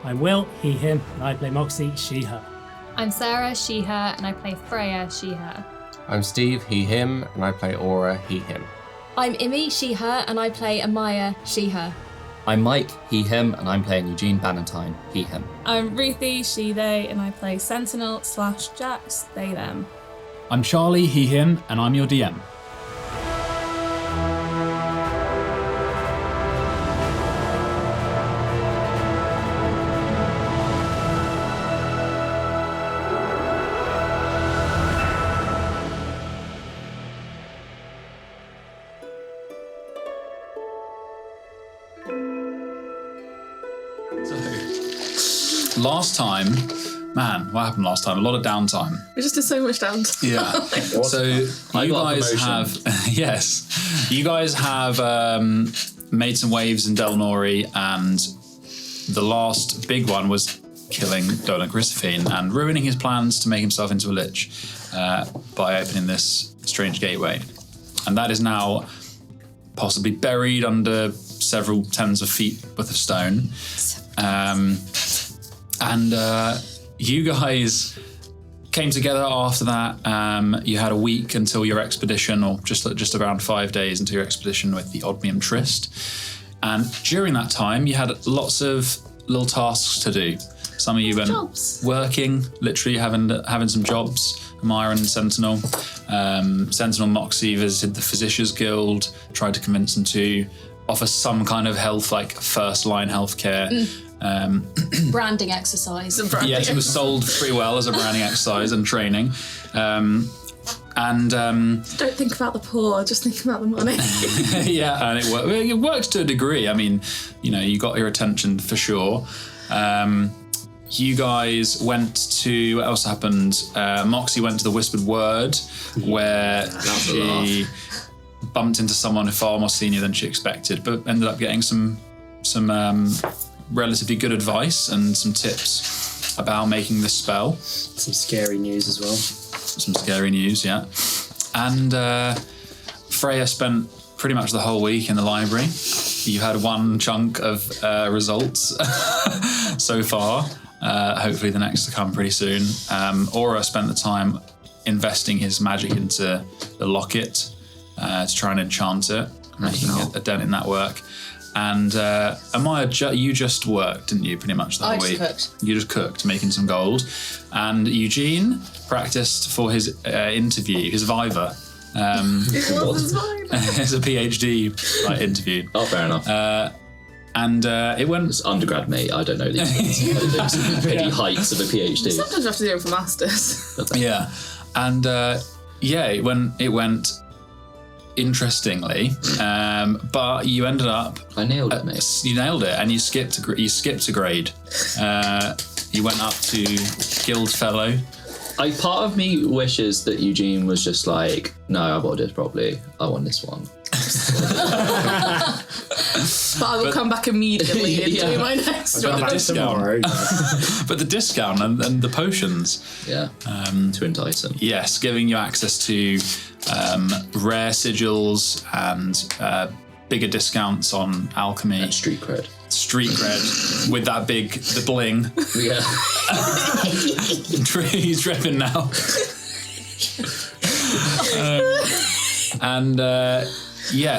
I'm Will, he, him, and I play Moxie, she, her. I'm Sarah, she, her, and I play Freya, she, her. I'm Steve, he, him, and I play Aura, he, him. I'm Imi, she, her, and I play Ahmaya, she, her. I'm Mike, he, him, and I'm playing Eugene Bannatyne, he, him. I'm Ruthie, she, they, and I play Sentinel/Jax, they, them. I'm Charlie, he, him, and I'm your DM. Last time, man, what happened last time? A lot of downtime. We just did so much downtime. Yeah. So you guys have, yes, you guys have made some waves in Delnori, and the last big one was killing Dolan Grisophine and ruining his plans to make himself into a lich by opening this strange gateway. And that is now possibly buried under several tens of feet worth of stone. And you guys came together after that. You had a week until your expedition, or just around 5 days until your expedition with the Oddmium Trist. And during that time, you had lots of little tasks to do. Some of you went working, literally having some jobs. Ahmaya and Sentinel. Sentinel Moxie visited the Physicians Guild, tried to convince them to offer some kind of health, like first-line healthcare. Branding exercise. Yes, it was sold pretty well as a branding exercise and training. Don't think about the poor, just think about the money. Yeah, and it worked to a degree. I mean, you got your attention for sure. You guys went to, what else happened? Moxie went to the Whispered Word, where she bumped into someone far more senior than she expected, but ended up getting some relatively good advice and some tips about making this spell. Some scary news as well. Some scary news, yeah. And Freya spent pretty much the whole week in the library. You had one chunk of results so far. Hopefully the next to come pretty soon. Aura spent the time investing his magic into the locket to try and enchant it, making a dent in that work. And Ahmaya, you just worked, didn't you, pretty much the whole week? Cooked. You just cooked, making some gold. And Eugene practiced for his interview, his viva. It's a PhD interview. Oh, fair enough. And it went... It's undergrad, mate. I don't know these petty heights of a PhD. Sometimes you have to do it for masters. Yeah. And it went interestingly, but you ended up... I nailed it, mate. You nailed it, and you skipped a grade. You went up to Guild Fellow. Part of me wishes that Eugene was just like, no, I got this properly. I want this one. But I will come back immediately and do my next But one. the discount, but the discount and the potions. Yeah, to entice him. Yes, giving you access to rare sigils and bigger discounts on alchemy. And street cred. With the bling. Yeah. He's dripping now.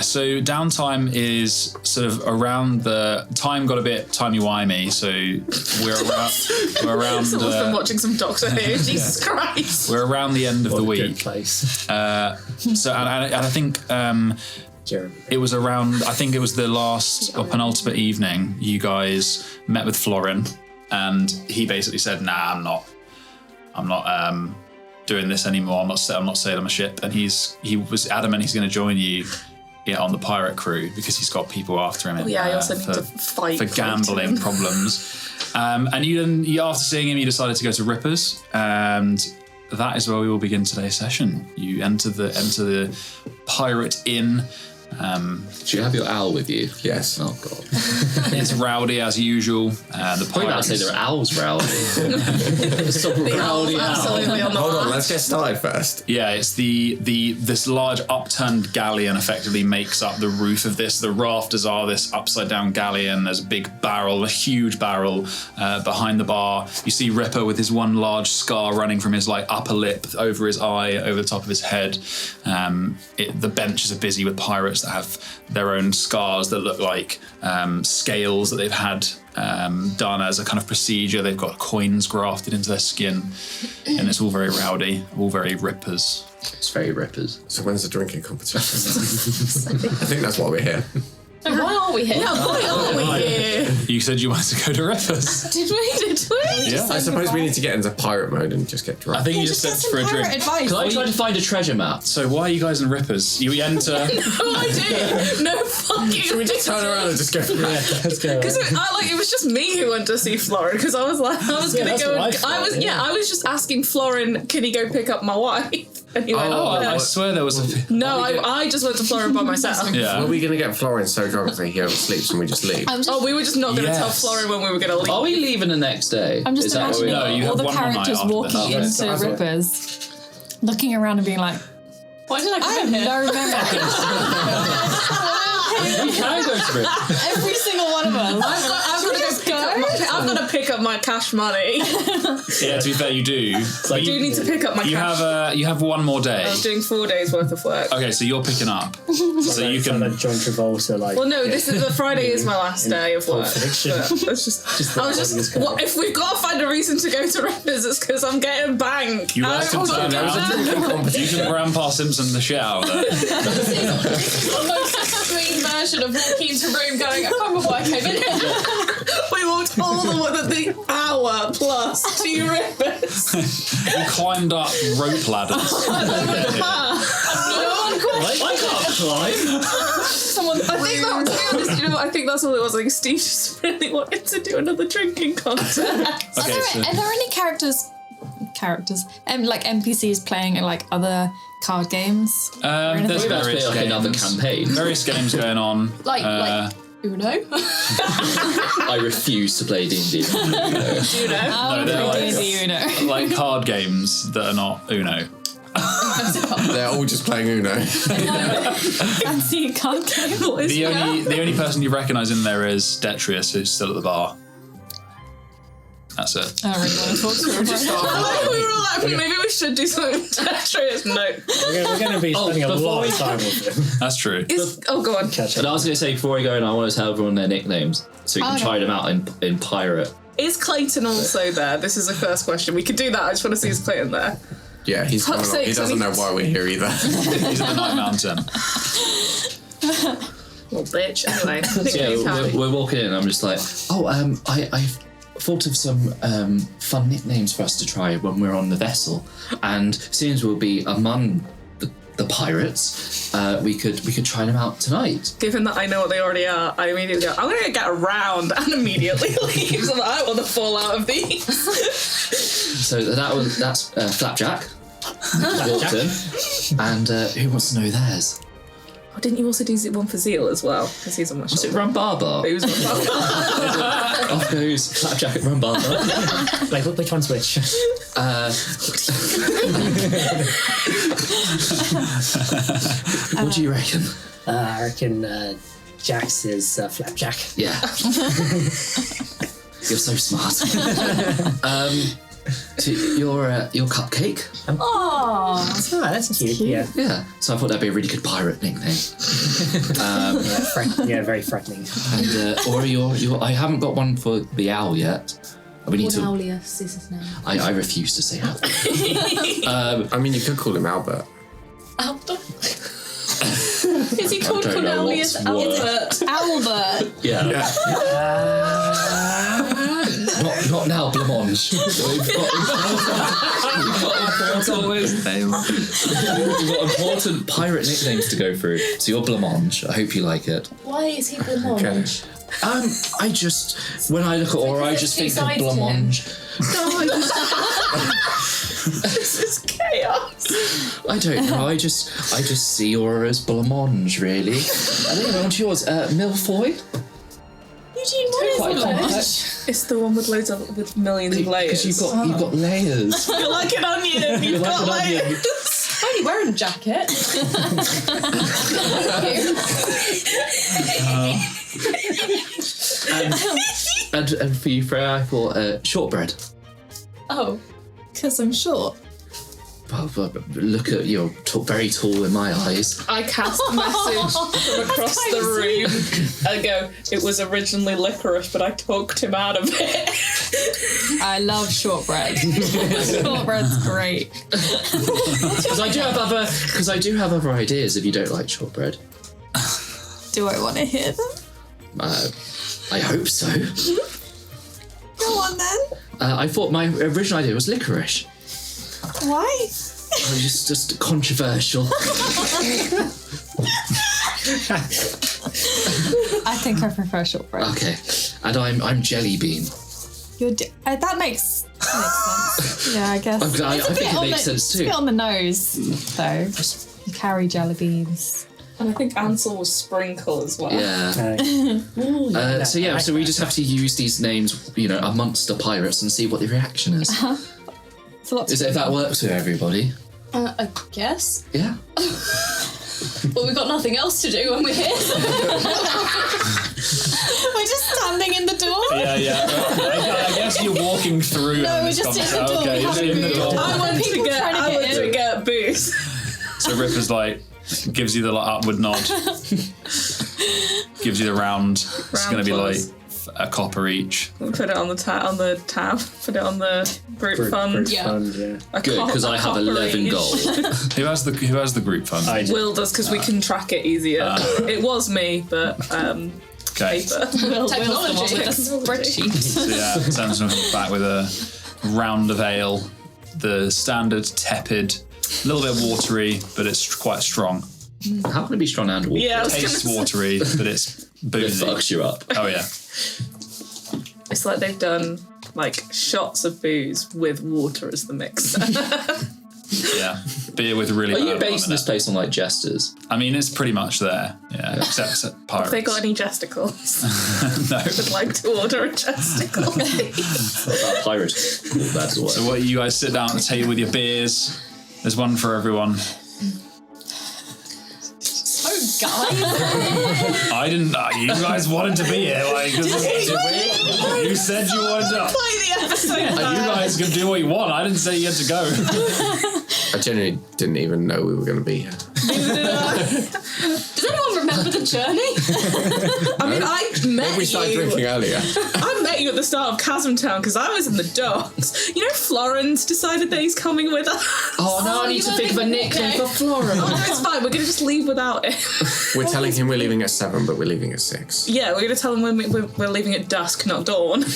So downtime is sort of around the time got a bit timey-wimey, so we're around Someone's been watching some Doctor Who, Jesus Christ. We're around the end of the week. Place. And I think it was around, I think it was the last or penultimate evening you guys met with Florin, and he basically said, nah, I'm not doing this anymore. I'm not sailing my ship. And he was adamant he's going to join you on the pirate crew because he's got people after him. He also need to fight for gambling problems. And you, after seeing him, you decided to go to Rippers, and that is where we will begin today's session. You enter the Pirate Inn. Do you have your owl with you? Yes. Oh god. It's rowdy as usual. The Probably about to say pirates. there are owls rowdy. Some rowdy owl. Absolutely on the Hold on, line. let's get started first. Yeah, it's this large upturned galleon effectively makes up the roof of this. The rafters are this upside down galleon. There's a big barrel, a huge barrel behind the bar. You see Ripper with his one large scar running from his like upper lip over his eye, over the top of his head. The benches are busy with pirates that have their own scars that look like scales that they've had done as a kind of procedure. They've got coins grafted into their skin, and it's all very rowdy, all very Rippers. It's very rippers. So when's the drinking competition? I think that's why we're here. Why are we here? Yeah, why are we here? You said you wanted to go to Rippers. Did we? Yeah. I suppose we need to get into pirate mode and just get drunk. I think you just said for a drink. Advice. Because I tried to find a treasure map. So why are you guys in Rippers? You enter. No idea. No, fuck you. Should we just turn around and just go? Let's go. Because it was just me who went to see Florin. Because I was like, I was gonna that's go. what And, I thought, I was just asking Florin, can he go pick up my wife? And he went, Oh, no. I swear there was a. No, I just went to Florin by myself. Yeah. Are we going to get Florence so drunk that he oversleeps and we just leave? Oh, we were just not going to tell Yes. Florin when we were going to leave. Are we leaving the next day? I'm just Is that what we imagining No, are? you all have the one more night characters after walking this. into That's what- Rippers, looking around and being like, Why did I I come have here? no memory. We can go to it. Every single one of us. I've got to pick up my cash money. Yeah, to be fair, you do. I do need to pick up my You cash. have one more day. I was doing 4 days worth of work. Okay, so you're picking up. So you can. Like John Travolta, like. Well, no, this is the Friday is my last day of work. Fiction. But it's just I was just. What, if we've got to find a reason to go to Rippers, it's because I'm getting bank. You guys can turn around. You can Grandpa Simpson the shit out of it. The most extreme version of walking into a room going, I can't remember why I came in here. We walked all the hour plus to Rippers. You climbed up rope ladders. I can't climb. I think that, to be honest, you know what? I think that's all it was. Like Steve just really wanted to do another drinking contest. Okay, so Are there any characters, like NPCs playing like other card games? there's Maybe that's various like another games. campaign. Various games going on. Like Uno? I refuse to play D&D. No, they're like, like card games that are not Uno. They're all just playing Uno. Fancy a card game. The only person you recognise in there is Detrius, who's still at the bar. That's it. I don't really want to talk to him. I like we were all like, maybe we should do something with Detrius. No. We're going to be spending a before lot we- of time with him. That's true. Go on. Catch And I up. was going to say, before we go in, I want to tell everyone their nicknames so we can try them out in pirate. Is Clayton also there? This is the first question. We could do that. I just want to see is Clayton there. Yeah, he's coming Fuck's up. He sake, doesn't know why we're here either. He's at the Night Mountain. Well, bitch. Anyway, So yeah, we're walking in and I'm just like, I've thought of some fun nicknames for us to try when we're on the vessel. And since we'll be among the pirates, we could try them out tonight. Given that I know what they already are, I immediately go, I'm going to get around and immediately leave. So that I don't want to fall out of these. So that's Flapjack. Walked in. And who wants to know theirs? Oh, didn't you also do one for Zeal as well? Because he's on my Was it shoulder. Rumbarbar? Who's on Off goes Flapjack at Rumbarbar. Like, which one's which? What do you reckon? I reckon Jax is Flapjack. Yeah. You're so smart. So your cupcake? Oh, that's cute. Yeah. Yeah. So I thought that'd be a really good pirate nickname. Yeah, very threatening. And Ori, your I haven't got one for the owl yet. We need to. Cornelius is his name. I refuse to say that. I mean, you could call him Albert. Is he called don't know Cornelius what's Albert? Albert. Yeah. Not now, Blancmange. We've got important pirate nicknames to go through. So you're Blancmange. I hope you like it. Why is he Blancmange? I just, when I look at aura, I just think of sides to him. blancmange. This is chaos. I don't know. I just see aura as blancmange, really. And anyway, on to yours, Milfoy. Eugene, what Quite is complex. It's the one with with millions of layers. Because you've got layers. You're like an onion. You've like got an onion. layers. I'm only wearing a jacket. And for you, Freya, I thought shortbread. Oh, because I'm short. But look at you're very tall in my eyes. I cast a message from across the room and go, it was originally licorice, but I talked him out of it. I love shortbread. Shortbread's great. Because I do have other ideas if you don't like shortbread. Do I want to hear them? I hope so. Go on then. I thought my original idea was licorice. Why? Oh, just controversial. I think I prefer shortbread. Okay, and I'm jelly bean. That makes sense. Yeah, I guess. I think it makes sense It's a too. bit on the nose, though. You carry jelly beans. And I think Ansel was sprinkle as well. Yeah. So we just have to use these names, amongst the pirates and see what the reaction is. So lots If that works for everybody. I guess. Yeah. Well, we've got nothing else to do when we're here. We're just standing in the door. Yeah. I guess you're walking through. No, we're just in the door. Okay, We you're haven't in the moved. door. I went to get booze. So Ripper's like, gives you the upward nod. Gives you the round. It's going to be like a copper each. Put it on the tab. Put it on the group fund. Yeah. Fund, yeah. Good, because I have 11 gold. Who has the group fund? I do. Will does because we can track it easier. It was me, but Okay. paper. Technology. With a spreadsheet. So yeah, Samson comes back with a round of ale. The standard tepid, a little bit watery, but it's quite strong. How can it be strong and water? Yeah, I was Tastes gonna say. watery, but it's It boozy. fucks you up. Oh yeah. It's like they've done like shots of booze with water as the mixer. Yeah. Beer with really Are bad you rum basing in this it. place on like jesters? I mean, it's pretty much there. Yeah, except pirates. Have they got any jesticles? No. I'd like to order a jesticle. Pirate. That's what. So what, you guys sit down at the table with your beers. There's one for everyone. So, guys. I didn't. You guys wanted to be here. Like, you said you wanted to. Play the episode. You guys can do what you want. I didn't say you had to go. I genuinely didn't even know we were going to be here. Does anyone remember the journey? I mean, I met We started you. drinking earlier. I met you at the start of Chasm Town because I was in the docks. You know, Florence decided that he's coming with us. Oh no, I need to think of a nickname for Flora. Oh, no, it's fine. We're going to just leave without it. We're telling him we're leaving at 7, but we're leaving at 6. Yeah, we're going to tell him when we're leaving at dusk, not dawn. I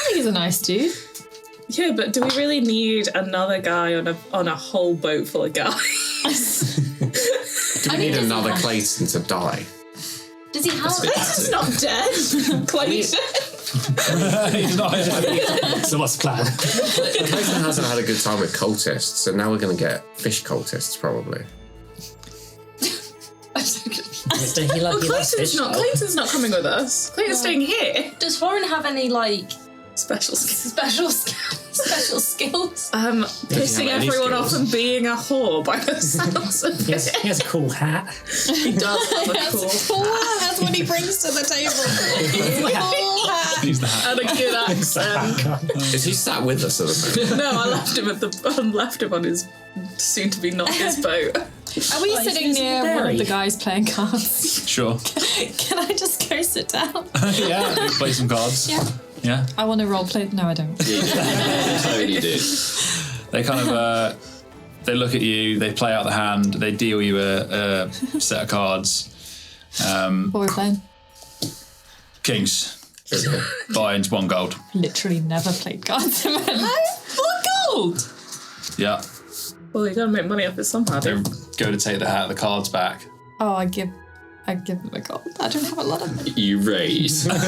think he's a nice dude. Yeah, but do we really need another guy on a whole boat full of guys? Do we need another Clayton to die? Does he have? Clayton's not dead. Clayton. He's not. So what's the plan? Clayton hasn't had a good time with cultists, and now we're going to get fish cultists, probably. Mr. He like Clayton's not coming with us. Clayton's staying here. Does Florin have any Special skills. special skills? Pissing any everyone off skills? and being a whore by the sounds of He it. has a cool hat. He does have a cool That's what he brings to the table. He's the hat. and a good accent. Is he sat with us at the moment? No, I left him on his soon-to-be not his boat. Are we sitting near one of the guys playing cards? Sure. Can I just go sit down? Yeah. Play some cards. Yeah. I want to roleplay. No, I don't. Totally do. They kind of they look at you. They play out the hand. They deal you a set of cards. What we're playing? Kings. Buy-ins 1 gold. Literally never played cards in my life. 4 gold! Yeah. Well, you got to make money off it somehow. They Don't go to take the cards back. Oh, I give I give him a gold. I don't have a lot of money. You raise. Raise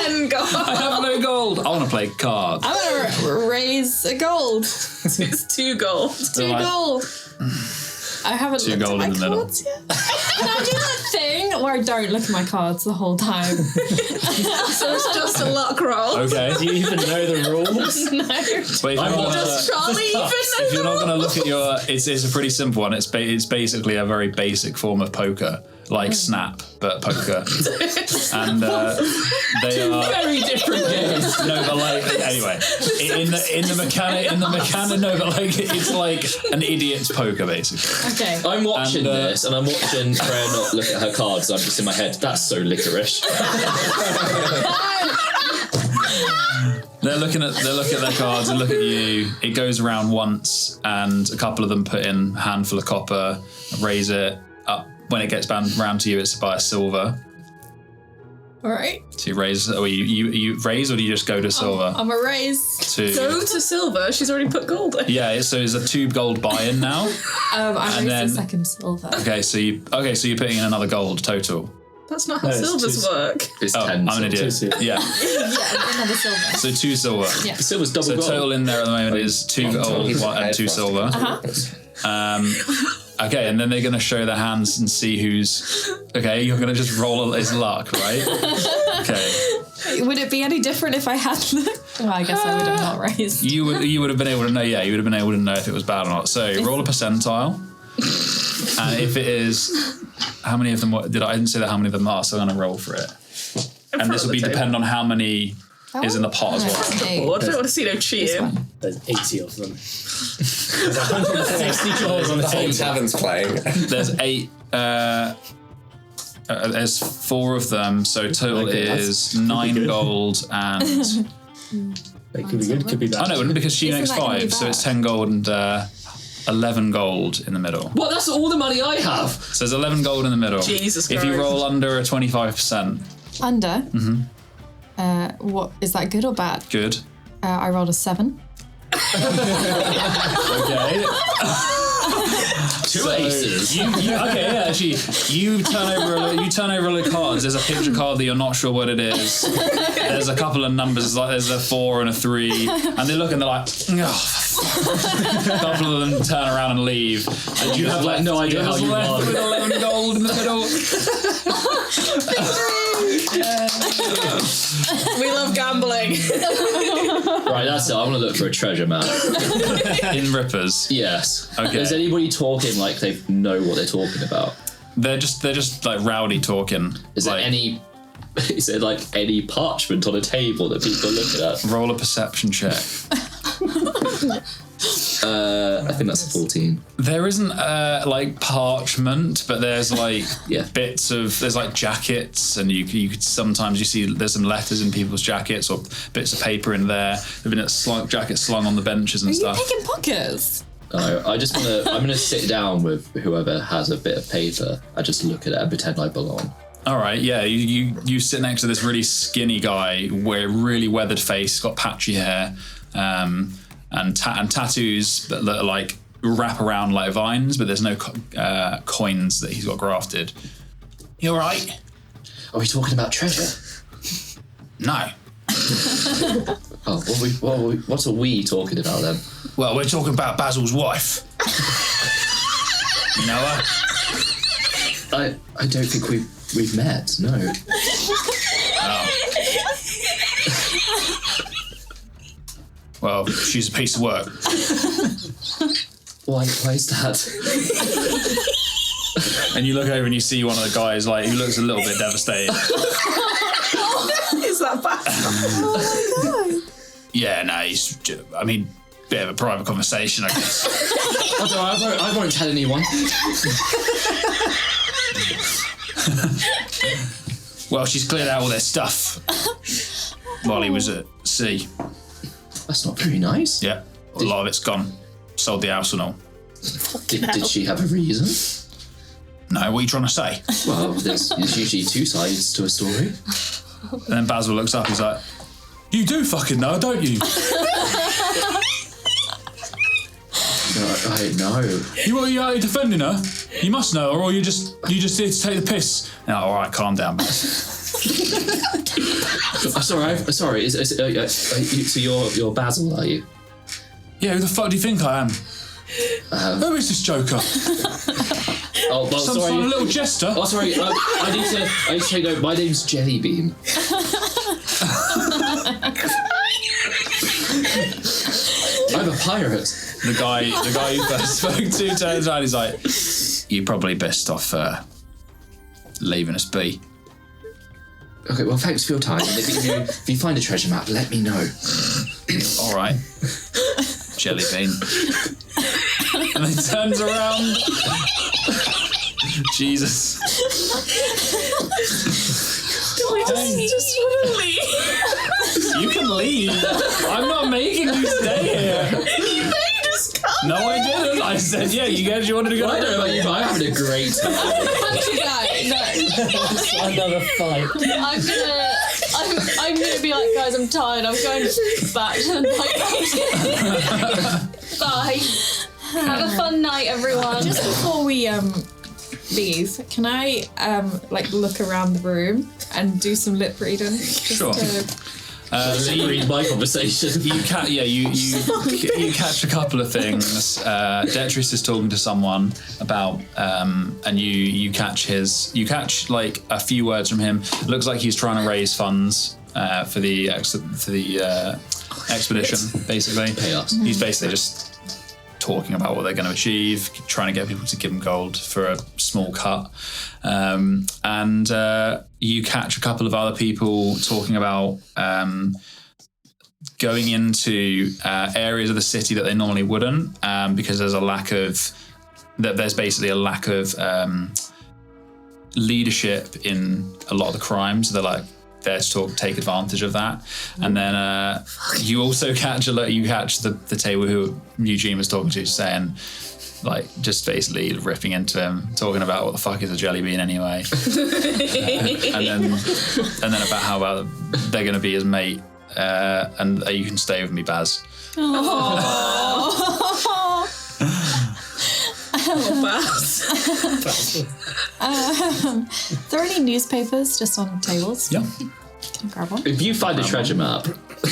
10 gold. I have no gold. I want to play cards. I'm gonna raise a gold. It's 2 gold. 2 gold. I haven't 2 looked gold at in my the middle. cards yet. Can I do that thing where I don't look at my cards the whole time? So it's just a luck roll. Okay. Do you even know the rules? No. But if you're not Does Charlie even know if you're not going to look at your, it's a pretty simple one. It's basically a very basic form of poker, like Snap, but poker. And they are Very different games. no, but like anyway, in the mechanic, no, but like it's like an idiot's poker basically. Okay. I'm watching And, this, and I'm watching Freya not look at her cards. I'm just in my head. That's so licorice. They're looking at their cards and look at you. It goes around once, and a couple of them put in a handful of copper, raise it up. When it gets round to you, it's by a silver. All right. So you raise, or you raise, or do you just go to silver? I'm a raise. Go to silver. She's already put gold in. Yeah, so it's a 2 gold buy-in now. I And raised then- the second silver. Okay, so you're putting in another gold total. That's not how No, it's silvers 2. work. It's Oh, 10. I'm an idiot. 2. Yeah, Yeah, another silver. so 2 silver. Yeah. Silver's double So gold. total in there at the moment is 2 gold and 2 silver. Okay, and then they're going to show their hands and see who's... Okay, you're going to just roll his luck, right? Okay. Would it be any different if I had looked? Well, I guess I would have not raised. You would have been able to know, yeah, you would have been able to know if it was bad or not. So roll a percentile. And if it is... How many of them... I didn't say that how many of them are, so I'm going to roll for it. And this will be depend on how many is in the pot as well. Oh, I don't want to see no cheating. There's 80 of them. There's 160 claws on the The whole table. tavern's playing. There's 8... there's 4 of them, so total Okay, is that's 9 good. gold and... It could be good, could be bad. Oh no, because she Isn't makes that gonna be 5, so bad? it's 10 gold and 11 gold in the middle. What? That's all the money I have. So there's 11 gold in the middle. Jesus If you Christ. roll under a 25%, Under? Mm-hmm. What, is that good or bad? good. I rolled a 7. Okay. 2 aces. Actually, you turn over a load of cards. There's a picture card that you're not sure what it is. There's a couple of numbers. It's like there's a 4 and a 3, and they look and they're like, oh. A couple of them turn around and leave, and you have like no idea how you won. With 11 gold in the middle. We love gambling. Right, that's it. I want to look for a treasure map. In Rippers. Yes. Okay. Is anybody talking like they know what they're talking about? They're just like rowdy talking. Is there any parchment on a table that people are looking at? Roll a perception check. I think that's a 14. There isn't like parchment, but there's like Yeah. bits of there's like jackets, and you could sometimes you see there's some letters in people's jackets or bits of paper in there. There've been jackets slung on the benches and Are you stuff. picking pockets? No, I just want to. I'm going to sit down with whoever has a bit of paper. I just look at it and pretend I belong. All right, yeah, you sit next to this really skinny guy, really weathered face, got patchy hair, and tattoos that are like wrap around like vines, but there's no coins that he's got grafted. You all right? Are we talking about treasure? No. Oh, what are we talking about then? Well, we're talking about Basil's wife. You know her? I don't think we've met. No. Well, she's a piece of work. Why is that? And you look over and you see one of the guys, like, he looks a little bit devastated. Is that bad? Yeah, no, bit of a private conversation, I guess. I won't tell anyone. Well, she's cleared out all their stuff while he was at sea. That's not very nice. Yeah, a lot of it's gone. Sold the house and all. Did she have a reason? No, what are you trying to say? Well, there's usually 2 sides to a story. And then Basil looks up, he's like, you do fucking know, don't you? No, I know. You are defending her? You must know, or you just here to take the piss. No, all right, calm down, man. Sorry. So you're Basil, are you? Yeah, who the fuck do you think I am? Who is this joker? Oh, well, Some sorry. sort of little jester? Oh, sorry. I need to take note. My name's Jellybean. I'm a pirate. The guy you first spoke to turns around. He's like, "You're probably best off leaving us be." Okay, well, thanks for your time. If you find a treasure map, let me know. All right, Jellybean. And he turns around. Jesus. Just want to leave. You can leave. I'm not making you stay here. You made us come. No, I didn't. I said, yeah, you guys, you wanted to go. I don't know about you, but I'm having a great time. Actually, no. Another fight. I'm gonna be like, guys, I'm tired. I'm going back to the night. Bye. Have a fun night, everyone. Just before we leave, can I look around the room and do some lip reading? Just Sure. So you read my conversation. You catch a couple of things. Detrius is talking to someone about, and you catch like a few words from him. It looks like he's trying to raise funds for the expedition. Basically, Pay us. He's basically just talking about what they're going to achieve, trying to get people to give him gold for a small cut. And you catch a couple of other people talking about going into areas of the city that they normally wouldn't, because there's basically a lack of leadership in a lot of the crimes. They're like there to take advantage of that. And then you also catch the table who Eugene was talking to, saying, like, just basically ripping into him, talking about what the fuck is a jelly bean anyway. and then about how they're going to be his mate, and you can stay with me, Baz. Are there any newspapers just on tables? Yeah. Can I grab one? If you find a treasure map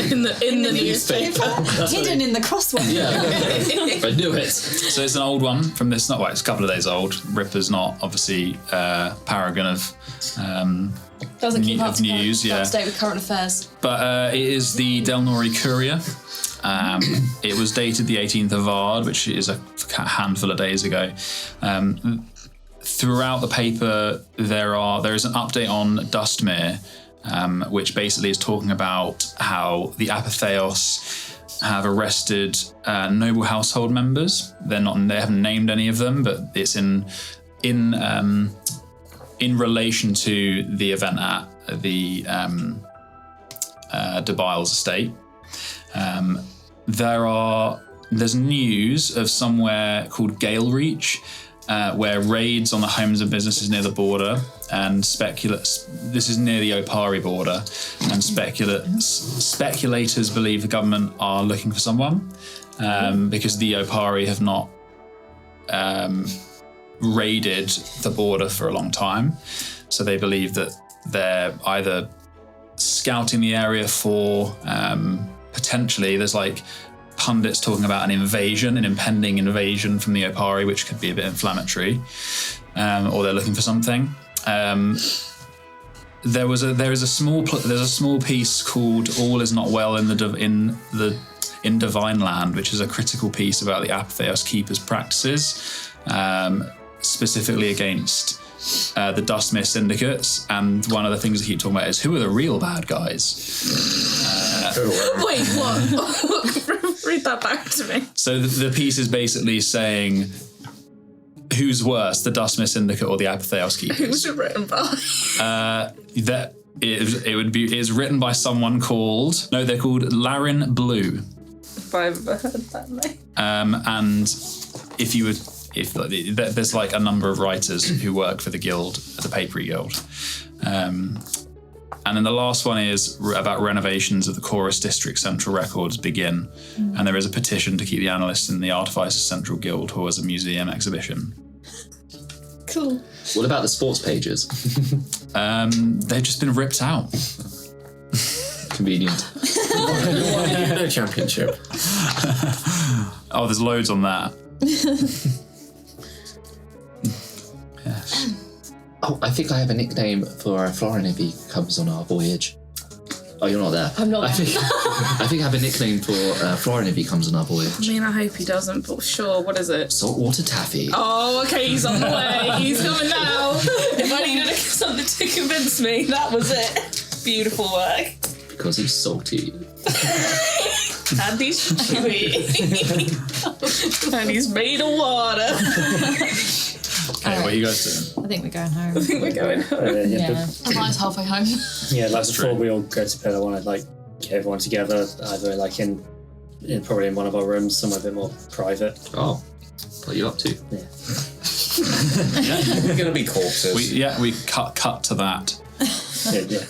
in the newspaper. Hidden in the crossword. yeah, I knew it. So it's an old one from this. It's a couple of days old. Ripper's not obviously paragon of Doesn't keep up of news. to Yeah, date with current affairs. but it is the Delnori Courier. It was dated the 18th of Ard, which is a handful of days ago. Throughout the paper, there is an update on Dustmere, which basically is talking about how the Apotheos have arrested noble household members. They haven't named any of them, but it's in relation to the event at the De Biles estate. There's news of somewhere called Gale Reach, where raids on the homes and businesses near the border, and this is near the Opari border, and speculators believe the government are looking for someone, because the Opari have not raided the border for a long time. So they believe that they're either scouting the area for potentially, there's like pundits talking about an impending invasion from the Opari, which could be a bit inflammatory, or they're looking for something. There's a small piece called "All Is Not Well in Divine Land," which is a critical piece about the Apotheos keepers' practices, specifically against the Dustmere syndicates. And one of the things they keep talking about is, who are the real bad guys? Wait, what? Read that back to me. So the piece is basically saying, who's worse, the Dustmere syndicate or the Apotheos keepers? Who's it written by? It's written by someone called, they're called Larin Blue. If I've ever heard that name. And there's like a number of writers who work for the guild, the Papery Guild. And then the last one is about renovations of the Chorus District Central Records begin. And there is a petition to keep the analysts in the Artificers Central Guild hall as a museum exhibition. Cool. What about the sports pages? They've just been ripped out. Convenient. No championship. Oh, there's loads on that. Yes. Oh, I think I have a nickname for Florin if he comes on our voyage. Oh, you're not there. I'm not I there. think I have a nickname for Florin if he comes on our I voyage. mean, I hope he doesn't, but sure, what is it? Saltwater taffy. Oh, okay, he's on the way. He's coming now. If I needed something to convince me, that was it. Beautiful work. Because he's salty. And he's chewy. And he's made of water. Okay, what are you guys doing? I think we're going home. I think we're going home. Yeah. Mine's halfway home. Yeah, like That's before true. we all go to bed, I want to like get everyone together, either like in probably in one of our rooms, somewhere a bit more private. Oh, what are you up to? We're going to be corpses. We cut to that. Yeah.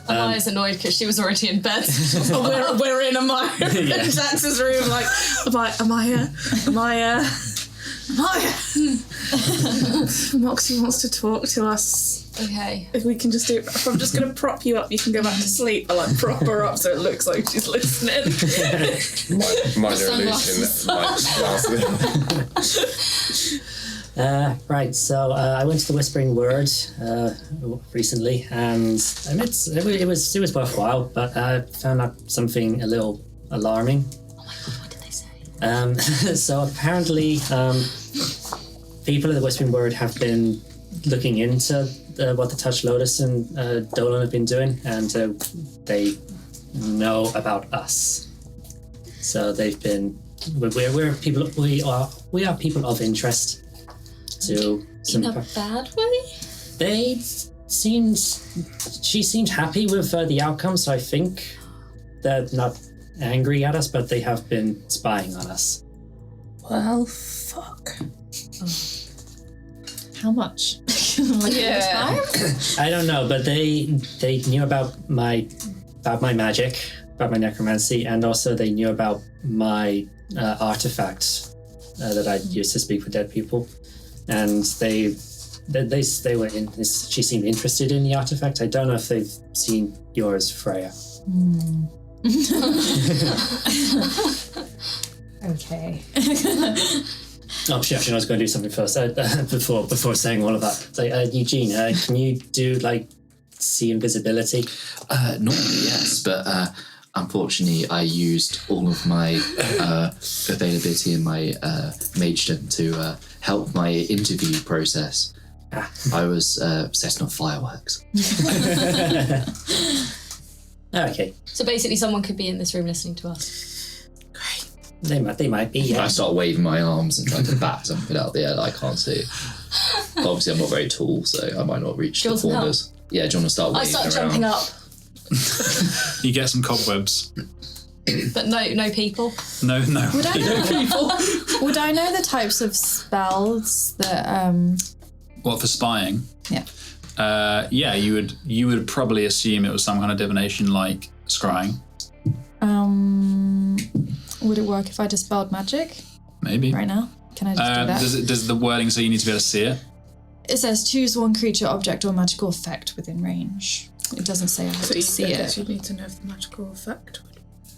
Amaya's annoyed because she was already in bed. We're in Amaya and Jax's room, like, Amaya. Moxie wants to talk to us. Okay. If we can just do, if I'm just going to prop you up, you can go back to sleep. I like prop her up so it looks like she's listening. Minor illusion. Right, so I went to the Whispering Word recently, and it was worthwhile, but I found out something a little alarming. Oh my god, what did they say? So apparently, people of the Whispering Word have been looking into what the Touch Lotus and Dolan have been doing, and they know about us. So they've been we're people. We are people of interest. To some In a bad way? she seemed happy with the outcome, so I think they're not angry at us, but they have been spying on us. Well, fuck. How much? Yeah. I don't know, but they knew about my magic, about my necromancy, and also they knew about my artifact that I used to speak with dead people. And they were in this. She seemed interested in the artifact. I don't know if they've seen yours, Freya. Okay. Oh shit! Actually, I was going to do something first before saying all of that. So, Eugene, can you do like see invisibility? Normally, yes, but unfortunately, I used all of my availability in my magedom to help my interview process. I was setting off fireworks. Okay, So basically someone could be in this room listening to us. they might be. Yeah. I start waving my arms and trying to bat something out the air that I can't see. Obviously, I'm not very tall, so I might not reach Do you the want some corners. Yeah, do you want to start I waving start around? jumping up, You get some cobwebs. but no people. No. Would I know the types of spells that What, for spying? Yeah. Yeah, you would probably assume it was some kind of divination like scrying. would it work if I dispelled magic Maybe. right now? Can I just do that? Does the wording say you need to be able to see it? It says choose one creature, object, or magical effect within range. It doesn't say I have to see it. You need to know if the magical effect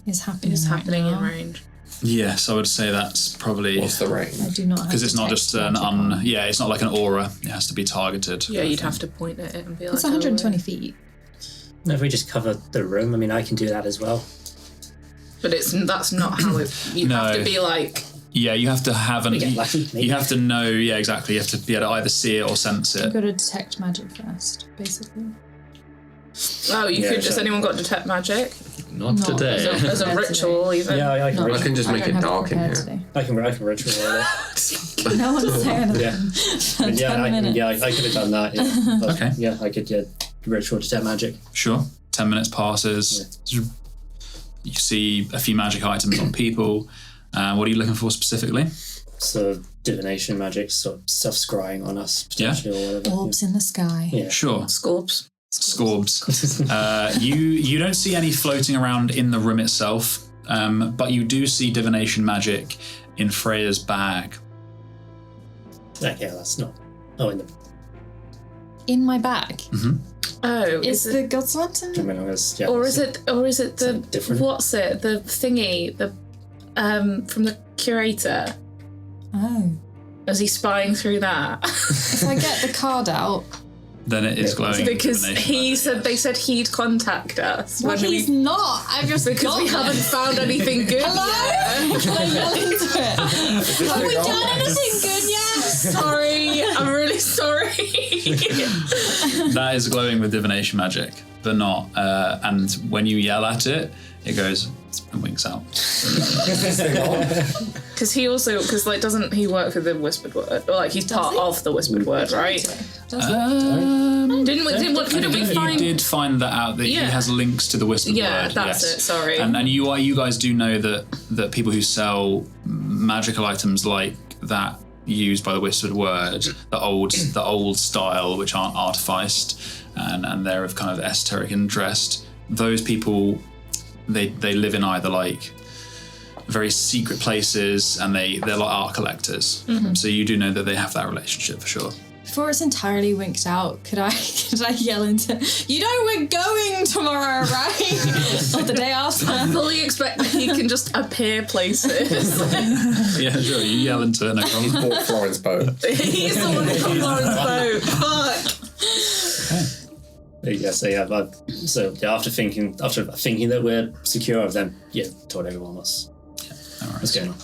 It's happening. is right happening now. in range. Yes, I would say that's probably What's the range? I do not have because it's not just detect magic on. it's not like an aura. It has to be targeted. Yeah, you'd have to point at it and be like, It's 120 feet. If we just cover the room, I mean, I can do that as well. But that's not how it. You No. have to be like. Yeah, you have to have We get lucky, maybe. you have to know. Yeah, exactly. You have to be able to either see it or sense You've it. got to detect magic first, basically. Oh, you Yeah, could just. so- Anyone got detect magic Not No. today. as a ritual, even. Yeah, I can No. I ritual. can just I make don't it have dark in prepared here. today. I can ritual all that. No one's saying anything. Yeah. For 10 minutes. I could have done that. Yeah. But, Okay. Yeah, I could ritual detect magic. Sure. 10 minutes passes. You see a few magic items on people. What are you looking for specifically? So divination magic, sort of stuff scrying on us potentially or whatever. Orbs in the sky. Yeah. Sure. Scorps. Scorbs. You don't see any floating around in the room itself, but you do see divination magic in Freya's bag. Okay, that's not. Oh, in the in my bag. Oh, Is the God's Lantern? I mean, yeah, or is it the different? what's it? The thingy, the from the curator. Oh. Is he spying through that? If I get the card out. Then it is glowing. Because divination he magic. said they said he'd contact us. Well, when he's not. I've just because got we there. haven't found anything good Hello? yet. Can I yell into it? Have we done anything good yet? Sorry, I'm really sorry. That is glowing with divination magic, but not. And when you yell at it, it goes and winks out. Because he also, doesn't he work with the whispered word? Or like he's part of the whispered word, right? Couldn't we You find? did find that out that he Yeah. has links to the whispered Yeah, word. that's yes. it. Sorry. And you guys do know that people who sell magical items like that used by the whispered word, the old style, which aren't artificed and they're of kind of esoteric interest, those people they live in either like very secret places and they're like art collectors. So you do know that they have that relationship for sure. Before it's entirely winked out, could I yell into, you know we're going tomorrow, right? Or the day after? I fully expect that he can just appear places. Yeah, sure. You yell into it. No problem. Bought Florence boat. He's the one from Lauren's boat. Fuck. Yes, after thinking that we're secure of them, told everyone what's going on.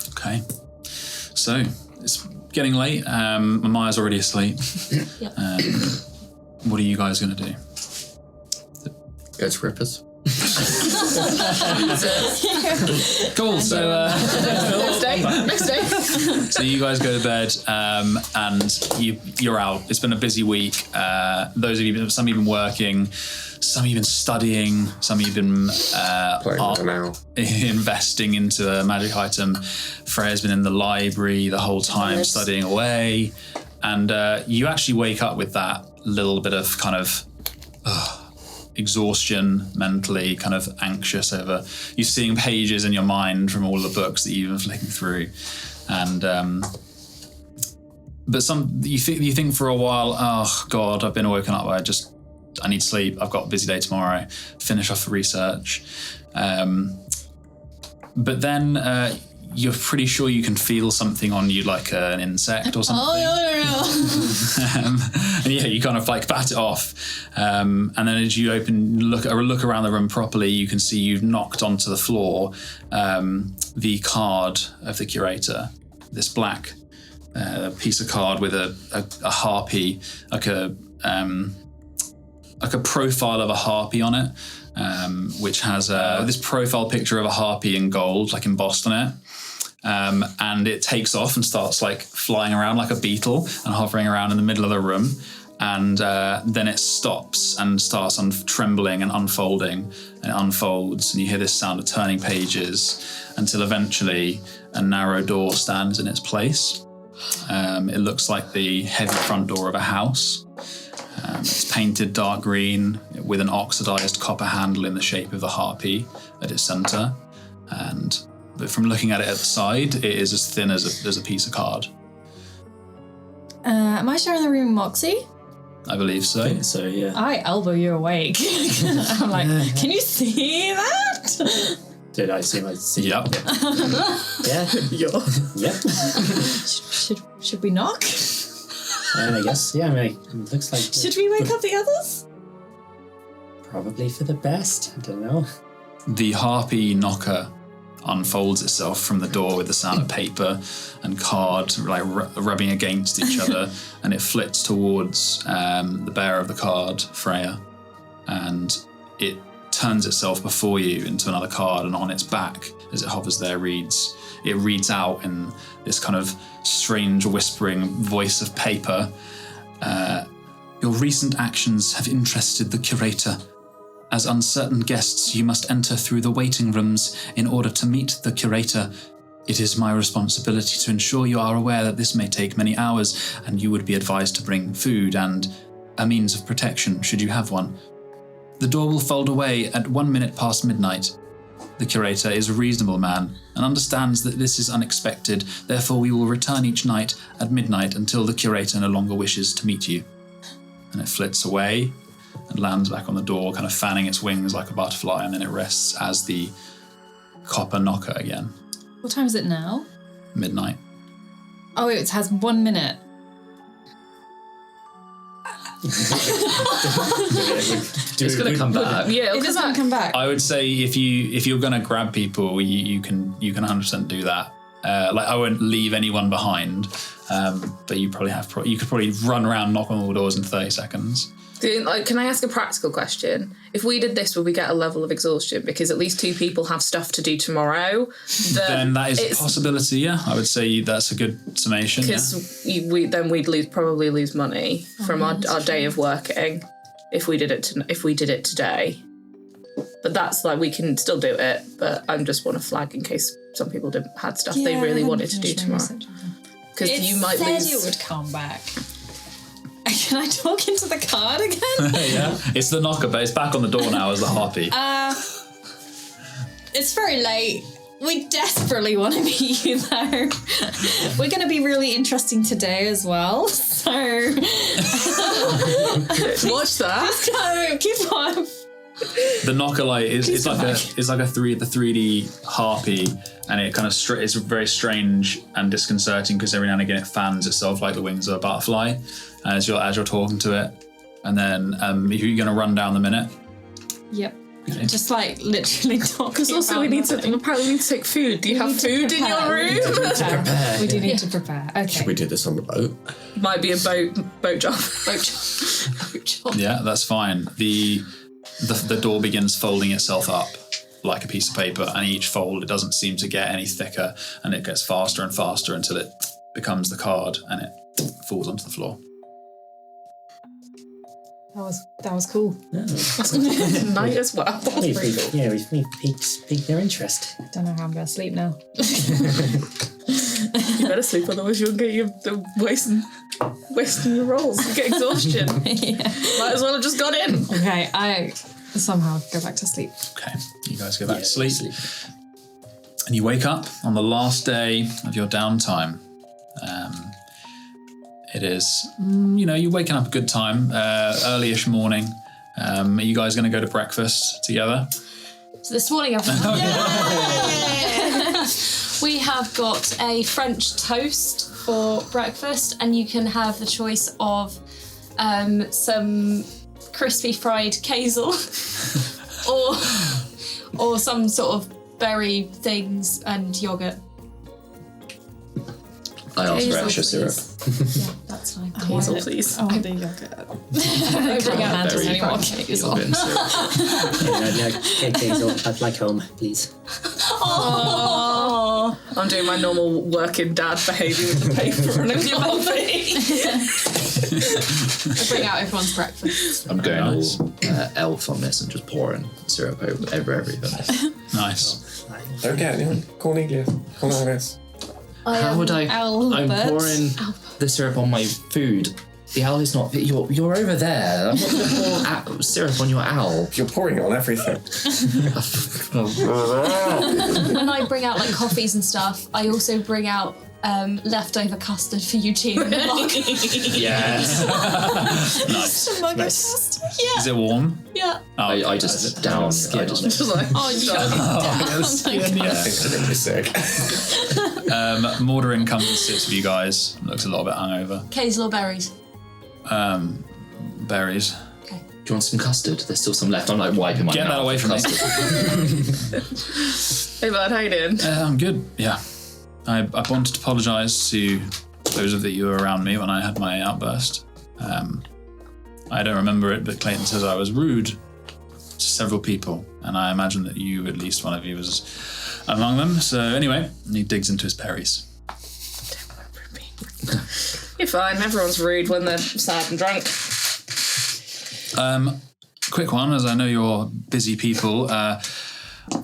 Okay. So it's getting late. Maya's already asleep. What are you guys going to do? Go to Rippers. Cool. So Next day. so you guys go to bed and you're out. It's been a busy week. Some of you have been working, some of you have been studying, some of you have been Playing now. investing into a magic item. Freya's been in the library the whole time studying away, and you actually wake up with that little bit of kind of exhaustion, mentally kind of anxious over you seeing pages in your mind from all the books that you've been flicking through, and but you think for a while, oh God, I've been woken up. I need sleep. I've got a busy day tomorrow. Finish off the research, but then you're pretty sure you can feel something on you, like an insect or something. Oh, no. And you kind of like bat it off, and then as you look around the room properly, you can see you've knocked onto the floor the card of the curator, this black piece of card with a harpy, like a profile of a harpy on it, which has this profile picture of a harpy in gold, like embossed on it. And it takes off and starts like flying around like a beetle and hovering around in the middle of the room. And then it stops and starts trembling and unfolding, and it unfolds, and you hear this sound of turning pages until eventually a narrow door stands in its place. It looks like the heavy front door of a house. It's painted dark green with an oxidized copper handle in the shape of the harpy at its center. But from looking at it at the side, it is as thin as a piece of card. Am I sharing the room with Moxie? I believe so. So yeah. I elbow you awake. I'm like, can you see that? Did I see my see? Yep. Yeah. Yep. Should we knock? I guess. Yeah. I mean, it looks like. Should we wake up the others? Probably for the best. I don't know. The harpy knocker unfolds itself from the door with the sound of paper and card like rubbing against each other, and it flits towards the bearer of the card, Freya, and it turns itself before you into another card, and on its back, as it hovers there, it reads out in this kind of strange whispering voice of paper, your recent actions have interested the curator. As uncertain guests, you must enter through the waiting rooms in order to meet the curator. It is my responsibility to ensure you are aware that this may take many hours, and you would be advised to bring food and a means of protection, should you have one. The door will fold away at 1 minute past midnight. The curator is a reasonable man and understands that this is unexpected, therefore we will return each night at midnight until the curator no longer wishes to meet you. and it flits away and lands back on the door, kind of fanning its wings like a butterfly, and then it rests as the copper knocker again. What time is it now? Midnight. Oh, it has 1 minute. It's going to come back. Yeah, It doesn't come back. I would say if you're gonna grab people, you can 100% do that. Like I won't leave anyone behind, but you could probably run around, knock on all the doors in 30 seconds. Like, can I ask a practical question? If we did this, would we get a level of exhaustion? Because at least 2 people have stuff to do tomorrow. Then that is a possibility. Yeah, I would say that's a good summation. Because we'd probably lose money from our day of working if we did it today. But that's like, we can still do it. But I just want to flag in case some people had stuff they really wanted to do tomorrow. Because you might lose. It would come back. Can I talk into the card again? Yeah, it's the knocker, but it's back on the door now as the harpy. It's very late. We desperately want to meet you, though. We're going to be really interesting today as well, so... Watch that. So, keep on. The knocker light is like the 3D harpy, and it kind of it's very strange and disconcerting because every now and again it fans itself like the wings of a butterfly as you're talking to it. And then you're going to run down the minute. Yep. Okay. Just like literally talk. Because also we need to take food. Do you have food in your room? We do need to prepare. Okay. Should we do this on the boat? Might be a boat job. Boat job. Yeah, that's fine. The door begins folding itself up like a piece of paper, and each fold, it doesn't seem to get any thicker, and it gets faster and faster until it becomes the card and it falls onto the floor. That was cool. No. Night as well. We've piqued their interest. I don't know how I'm going to sleep now. You better sleep, otherwise you'll get wasting your rolls. You get exhaustion. Yeah. Might as well have just got in. Okay, I somehow go back to sleep. Okay, you guys go back to sleep. And you wake up on the last day of your downtime. It is, you're waking up a good time, early-ish morning. Are you guys going to go to breakfast together? So this morning we have got a French toast for breakfast, and you can have the choice of some crispy fried kaizel or some sort of berry things and yogurt. I asked for extra syrup. Yeah, that's fine. Hazel, please. Oh, the yogurt. I bring out Very anymore yogurt kaizel. and syrup. Hazel, I'd like home, please. Oh. I'm doing my normal working dad behaviour with the paper and a coffee. I bring out everyone's breakfast. I'm going Nice. all elf on this and just pouring syrup over everything. Nice. Don't get anyone. Cornelia. Cornelius. How would I? I'm pouring the syrup on my food. The owl is not. You're over there. I'm not going to pour syrup on your owl. You're pouring it on everything. When I bring out like coffees and stuff, I also bring out leftover custard for Eugene in the mug. Yes. Nice. Nice. Yeah. Is it warm? Yeah. Oh, I just down. I just Just like, Oh, you I think it's going to be sick. Morderyn comes and sits with you guys. Looks a little bit hungover. Kaizel or berries? Berries. Okay. Do you want some custard? There's still some left. I'm like wiping my Get mouth. that away from me. hey bud, how you doing? I'm good. Yeah. I wanted to apologise to those of you who were around me when I had my outburst. I don't remember it, but Clayton says I was rude to several people, and I imagine that you, at least one of you, was among them. So anyway, he digs into his berries. You're fine. Everyone's rude when they're sad and drunk. Quick one, as I know you're busy people.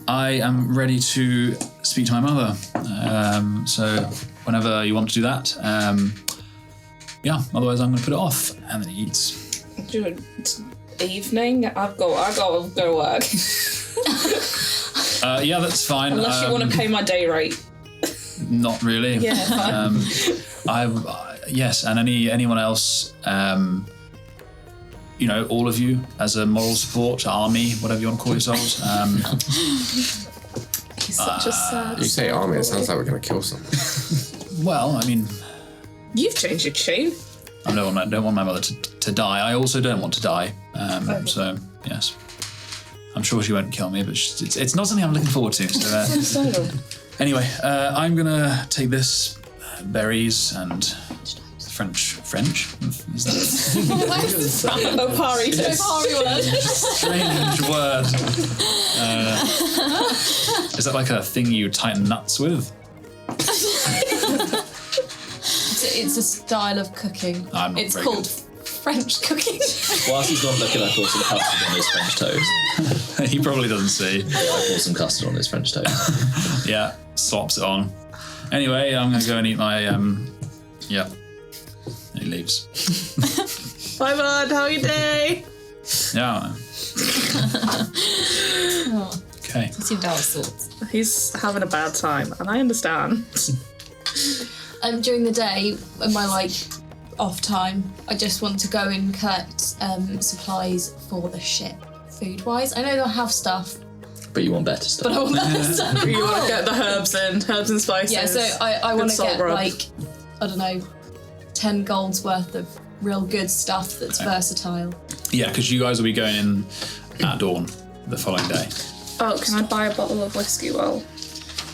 I am ready to speak to my mother. So whenever you want to do that, yeah. Otherwise, I'm going to put it off. And then he eats. Evening. I've got to go to work. Yeah, that's fine. Unless you want to pay my day rate. Not really. Yeah. Yes, and anyone else all of you as a moral support army, whatever you want to call yourselves. He's such a sad. You say army, it sounds like we're going to kill someone. Well, I mean, You've changed your tune. I don't want my mother to die. I also don't want to die. So, yes. I'm sure she won't kill me, but it's not something I'm looking forward to. So, anyway, I'm going to take this berries and French? Is that Opari strange word? Is that like a thing you tighten nuts with? It's a style of cooking. I'm not It's very called French cooking. Whilst he's not looking, I pour some custard on his French toast. He probably doesn't see. I pour some custard on his French toast. Yeah, slops it on. Anyway, I'm going to go and eat my, yeah. And he leaves. Bye, bud. How are you day? Yeah. Okay. Seemed out of sorts. He's having a bad time, and I understand. During the day, in my off time, I just want to go and collect supplies for the ship, food-wise. I know they'll have stuff, But you want better stuff. but I want better stuff. You want to get the herbs and spices. Yeah, so I want to salt get rub. I don't know, 10 gold's worth of real good stuff that's versatile. Yeah, because you guys will be going in at dawn the following day. Oh, can I buy a bottle of whiskey? Well,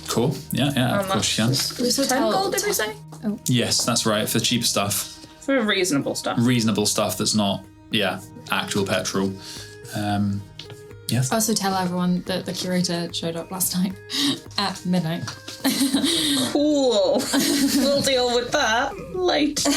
Cool. Yeah, of course you can. So 10 gold, did we say? Yes, that's right. For cheaper stuff. For reasonable stuff. Reasonable stuff that's not, actual petrol. Yes. Also tell everyone that the curator showed up last night at midnight. Cool. We'll deal with that later.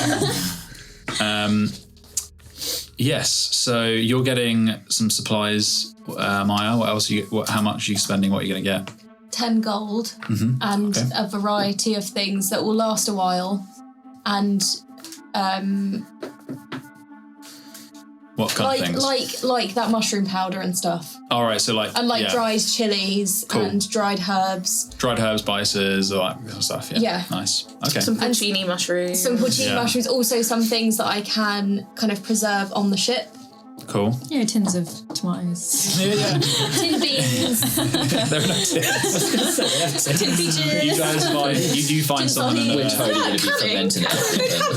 Yes, so you're getting some supplies, Maya. What else? How much are you spending? What are you going to get? 10 gold and a variety of things that will last a while, and What kind of things? like that mushroom powder and stuff, All right, so dried chilies and dried herbs. dried herbs, spices, all that kind of stuff. Yeah. Yeah. Nice. Okay. Some porcini mushrooms. Some porcini mushrooms, also some things that I can kind of preserve on the ship. Cool. You know, tins of tomatoes. Tin beans, There are no tips. tin peaches. You guys find you do find someone in sardines. We're a, totally going to be fermenting it.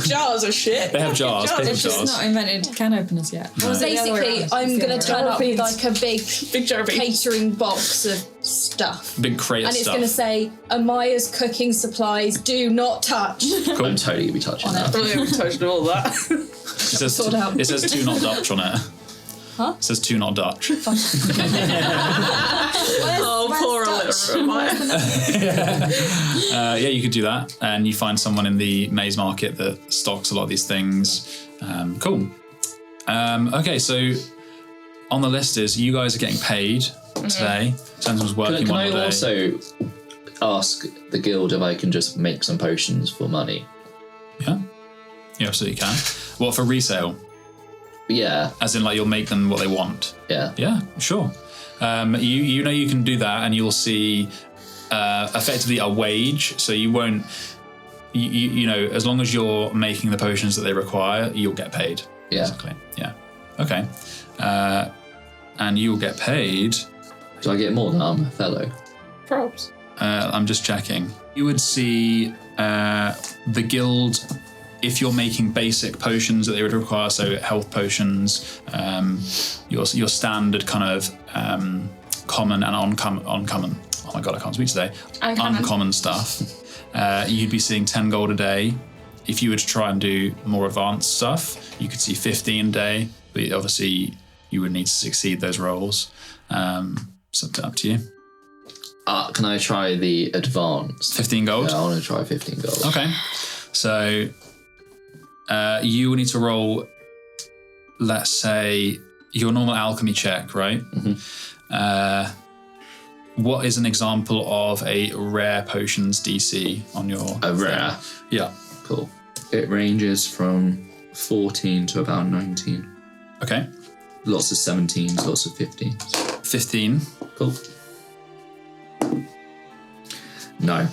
Jars of shit. they have jars, paper They've just jars. not invented can openers yet. Or is it the other way Basically, around? I'm It's the going other to way turn around. up with like a big jar of beans. catering box of stuff. Big crate of And it's stuff. going to say, Amaya's cooking supplies, do not touch. Cool. I'm totally going to be touching that. We haven't touched all that. It says two not Dutch on it. Huh? It says two not Dutch. Oh, poor little Maya. Yeah, you could do that, and you find someone in the maze market that stocks a lot of these things. Cool. Okay, so on the list is you guys are getting paid today. Sentinel's working Can one I day. also ask the guild if I can just make some potions for money? Yeah, you absolutely can. What, for resale? Yeah, As in, you'll make them what they want. yeah. Yeah, sure. You know you can do that, and you'll see effectively a wage. So you won't, you know, as long as you're making the potions that they require, you'll get paid. Yeah. Basically. Yeah. Okay. And you'll get paid. Do I get more than I'm a fellow? Probs. I'm just checking. You would see the guild. If you're making basic potions that they would require, so health potions, your standard kind of common and uncommon. Oh my god, I can't speak today. Uncommon stuff. You'd be seeing 10 gold a day. If you were to try and do more advanced stuff, you could see 15 a day. But obviously, you would need to succeed those roles. So it's up to you. Can I try the advanced? 15 gold. Yeah, I want to try 15 gold. Okay. So you will need to roll, let's say, your normal alchemy check, right? What is an example of a rare potions DC on your... A rare? Yeah. Cool. It ranges from 14 to about 19. Okay. Lots of 17s, lots of 15s. 15. Cool. No. No!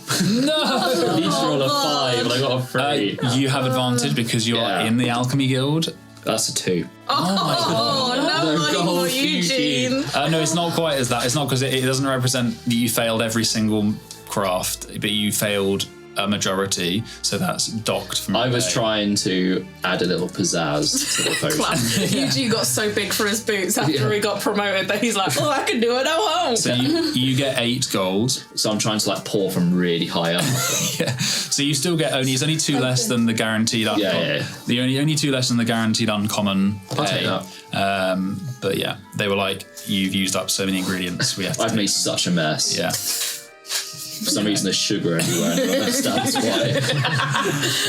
I need to roll a 5 and I got a 3. You have advantage because you are in the alchemy guild. That's a 2. Oh, no, gold for Eugene. No, it's not quite as that. It's not because it doesn't represent that you failed every single craft, but you failed a majority, so that's docked from. I was trying to add a little pizzazz to the potion. Eugene got so big for his boots after he got promoted that he's like, oh, I can do it at home. So you get 8 gold. So I'm trying to like pour from really high up. Yeah. So you still get it's only 2 less than the guaranteed uncommon. Yeah. The only 2 less than the guaranteed uncommon I'll take pay. that. But yeah, they were like, you've used up so many ingredients. We have to I've made such a mess. Yeah. For some reason, there's sugar everywhere. And I don't understand why.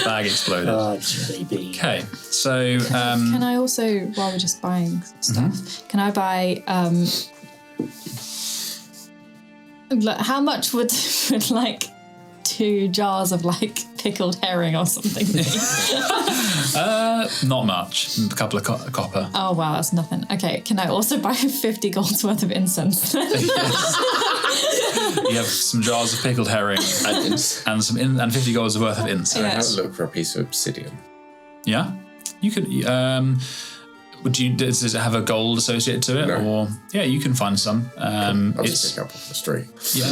Bag exploded. Oh, jelly bean. Okay, so Can I also, while we're just buying stuff, can I buy how much would like 2 jars of like pickled herring or something be? not much. A couple of copper. Oh wow, that's nothing. Okay, can I also buy 50 gold's worth of incense? You have some jars of pickled herring and 50 gold's worth of incense. I have a look for a piece of obsidian. Yeah, you could. Does it have a gold associated to it, No. or you can find some. I'll just pick up off the street. Yeah,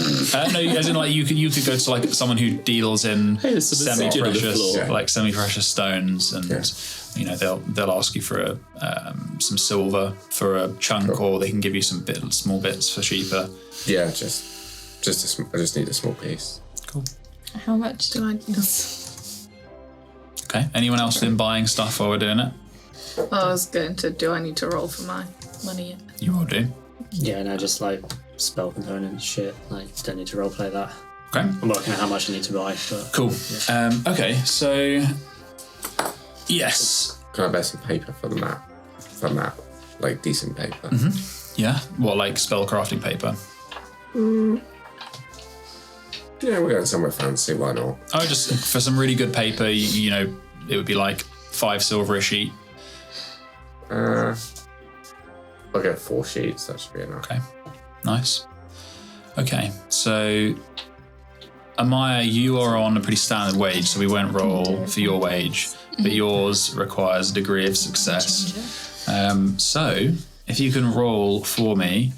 no, as in like you could go to like someone who deals in semi-precious stones, and they'll ask you for some silver for a chunk, or they can give you some small bits for cheaper. Yeah, I just need a small piece. Cool. How much do I? Okay. Anyone else in buying stuff while we're doing it? I was going to, do I need to roll for my money yet? You will do. Yeah, no, just like spell component shit. Like, don't need to roleplay that. Okay. I'm working out how much I need to buy, but. Cool. Okay, so. Yes. Can I buy some paper for the map? For map? Like decent paper? Mm-hmm. Yeah? What, like spell crafting paper? Yeah, we're going somewhere fancy, why not? Oh, just for some really good paper, you know, it would be like 5 silver a sheet. I'll get 4 sheets, that should be enough. Okay, nice. Okay, so Ahmaya, you are on a pretty standard wage, so we won't roll for your wage, but yours requires a degree of success. So if you can roll for me,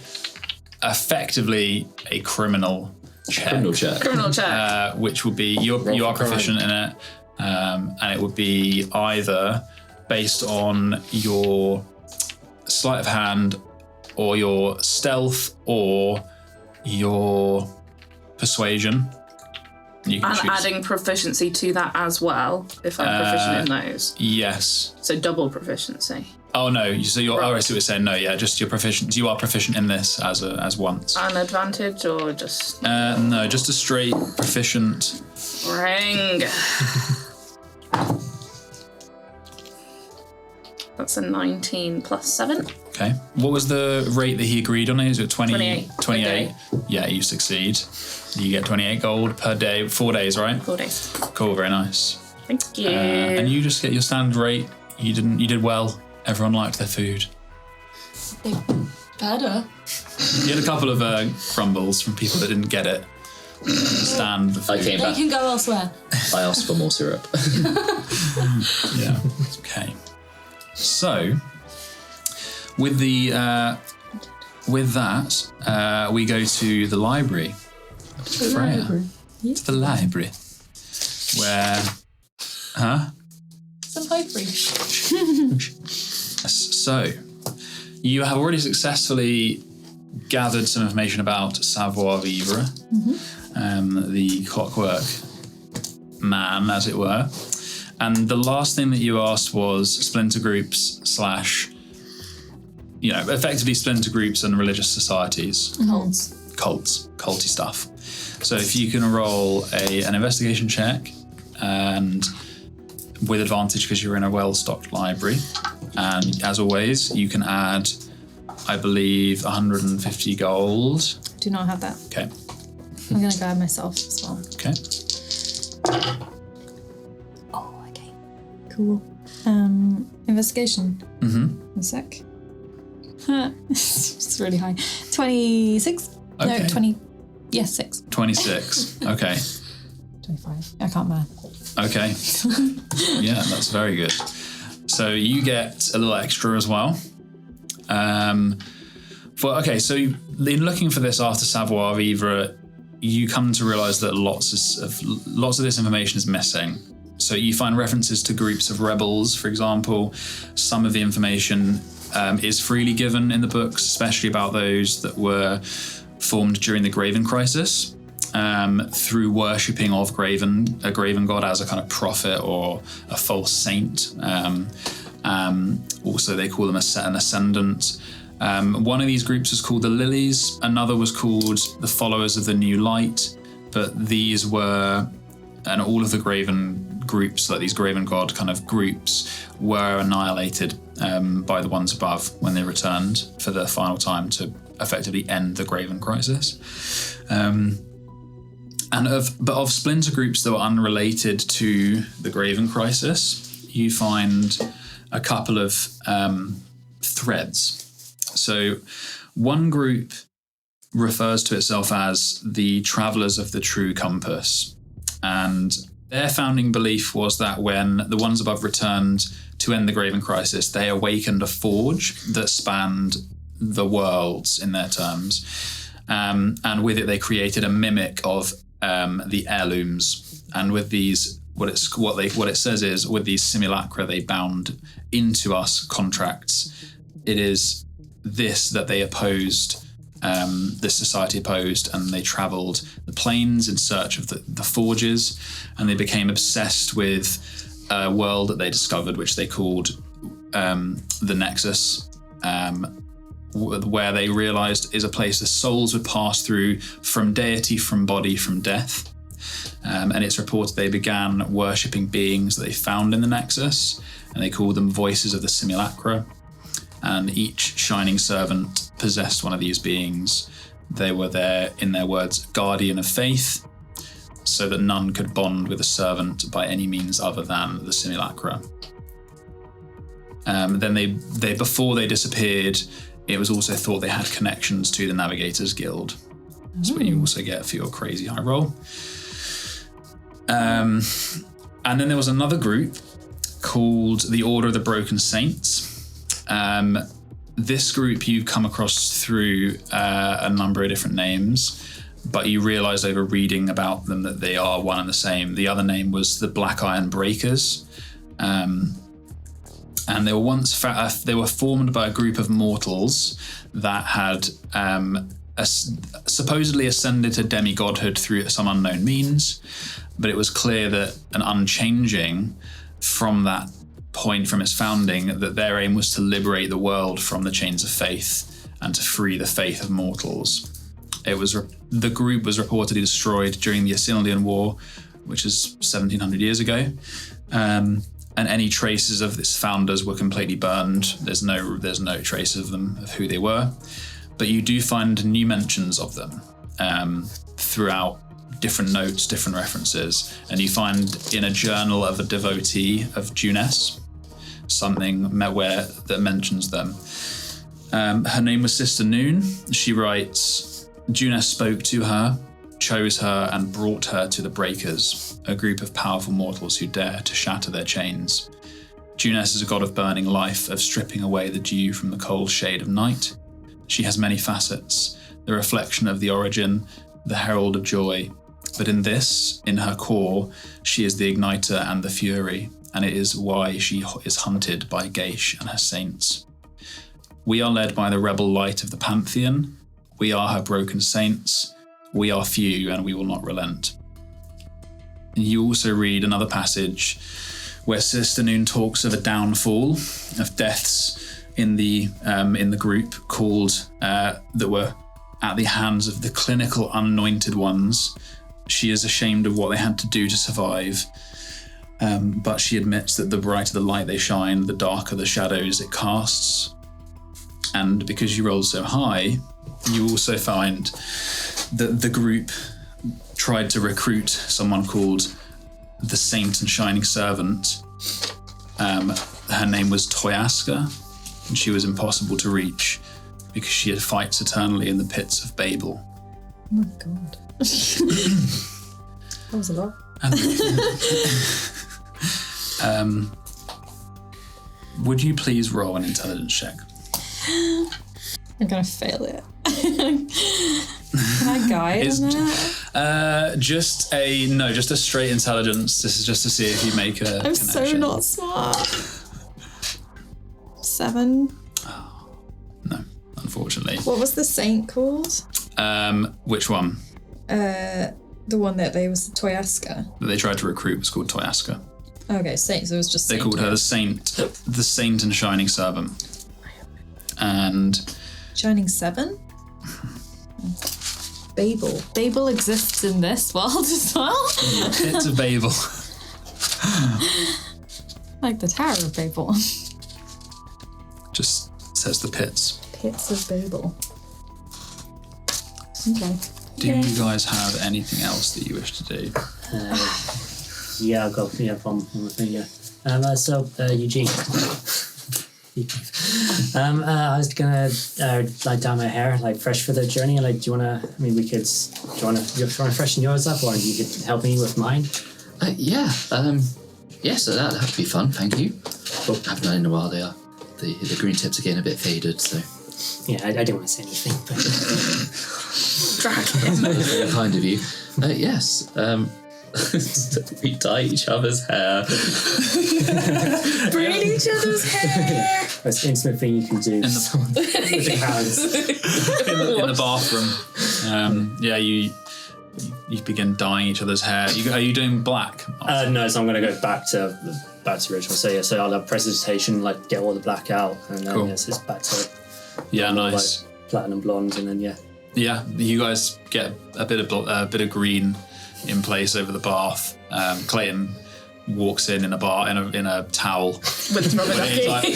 effectively a criminal check. Criminal check. Which would be you are proficient in it, and it would be either based on your sleight of hand, or your stealth, or your persuasion. You can And choose. adding proficiency to that as well, if I'm proficient in those. Yes. So double proficiency. Oh no. So you're. Right. Oh, I see what you're saying. No, yeah, just your proficient. You are proficient in this as once. An advantage or just No, just a straight proficient. ring. That's a 19 plus 7. Okay. What was the rate that he agreed on? Is it 20? 28. 28. Yeah, you succeed. You get 28 gold per day, 4 days, right? 4 days. Cool, very nice. Thank you. And you just get your standard rate. You did well. Everyone liked their food. Better. You had a couple of grumbles from people that didn't get it. Stand the food. I came They back. can go elsewhere. I asked for more syrup. Yeah. Okay. So, with that, we go to the library. Freya. To the library. Where? Huh? Some library. So, you have already successfully gathered some information about Savoir Vivre, the clockwork man, as it were. And the last thing that you asked was splinter groups / effectively splinter groups and religious societies. Cults, culty stuff. So if you can roll an investigation check, and with advantage because you're in a well-stocked library, and as always, you can add, I believe, 150 gold. Do not have that. Okay. I'm gonna grab myself as well. Okay. Oh, okay. Cool. Investigation. Mm-hmm. A sec. It's really high. 26? Okay. No, 20. Yes, 6. 26. Okay. 25. I can't math. Okay. Yeah, that's very good. So you get a little extra as well. So in looking for this after Savoir Vivre, you come to realise that lots of this information is missing. So you find references to groups of rebels, for example. Some of the information is freely given in the books, especially about those that were formed during the Graven Crisis, through worshipping of a Graven god as a kind of prophet or a false saint. Also, they call them an ascendant. One of these groups was called the Lilies. Another was called the Followers of the New Light. But these were, and all of the Graven groups, like these Graven god kind of groups, were annihilated by the ones above when they returned for the final time to effectively end the Graven Crisis. But of splinter groups that were unrelated to the Graven Crisis, you find a couple of threads. So one group refers to itself as the Travellers of the True Compass, and their founding belief was that when the ones above returned to end the Graven Crisis, they awakened a forge that spanned the worlds in their terms, and with it they created a mimic of the heirlooms. And with these, what it says is, with these simulacra they bound into us contracts. It is this that they opposed, this society opposed, and they travelled the plains in search of the forges, and they became obsessed with a world that they discovered, which they called the Nexus, where they realised is a place the souls would pass through from deity, from body, from death. And it's reported they began worshipping beings that they found in the Nexus, and they called them voices of the simulacra. And each shining servant possessed one of these beings. They were their, in their words, guardian of faith, so that none could bond with a servant by any means other than the simulacra. Then they before they disappeared, it was also thought they had connections to the Navigators Guild. That's where you also get for your crazy high roll. And then there was another group called the Order of the Broken Saints. This group you come across through a number of different names, but you realise over reading about them that they are one and the same. The other name was the Black Iron Breakers, and they were once they were formed by a group of mortals that had supposedly ascended to demigodhood through some unknown means, but it was clear that an unchanging from that point from its founding, that their aim was to liberate the world from the chains of faith and to free the faith of mortals. The group was reportedly destroyed during the Isildian War, which is 1700 years ago, and any traces of its founders were completely burned. There's no trace of them, of who they were, but you do find new mentions of them throughout different notes, different references, and you find in a journal of a devotee of Junes something that mentions them. Her name was Sister Noon. She writes, Junes spoke to her, chose her, and brought her to the Breakers, a group of powerful mortals who dare to shatter their chains. Junes is a god of burning life, of stripping away the dew from the cold shade of night. She has many facets, the reflection of the origin, the herald of joy. But in her core, she is the igniter and the fury, and it is why she is hunted by Gaish and her saints. We are led by the rebel light of the Pantheon. We are her broken saints. We are few, and we will not relent. And you also read another passage where Sister Noon talks of a downfall, of deaths in the group called that were at the hands of the clinical unanointed ones. She is ashamed of what they had to do to survive, but she admits that the brighter the light they shine, the darker the shadows it casts. And because you rolled so high, you also find that the group tried to recruit someone called the Saint and Shining Servant. Her name was Toyaska, and she was impossible to reach because she had fights eternally in the pits of Babel. Oh my god. That was a lot. would you please roll an intelligence check? I'm gonna fail it. Can I guide on that? Just a straight intelligence. This is just to see if you make a I'm connection. so not smart. 7. No, unfortunately. What was the saint called? Which one? The one that they was Toyaska. That they tried to recruit was called Toyaska. Okay, saint. So it was just. They Saint called her Toyaska. the Saint and Shining Servant. And Shining 7. Babel. Babel exists in this world as well. Pit of Babel. Like the Tower of Babel. Just says the pits. Pits of Babel. Okay. Do you guys have anything else that you wish to do? Yeah, I've got one more thing. Yeah. Eugene. I was gonna dye my hair fresh for the journey. Do you wanna? I mean, we could. Do you wanna freshen yours up, or you could help me with mine? Yeah. So that'd be fun. Thank you. Well, I haven't done it in a while. The green tips are getting a bit faded, so. Yeah, I didn't want to say anything, but That's very kind of you. Yes. We dye each other's hair. Braid each other's hair. that's the intimate thing you can do. In the with the hands. in the bathroom. You begin dyeing each other's hair. Are you doing black? No, so I'm going to go back to original. So I'll have precipitation, get all the black out, and then Cool. it's back to Nice. platinum blonde, and then Yeah, you guys get a bit of green in place over the bath. Clayton walks in a towel With his rubber ducky.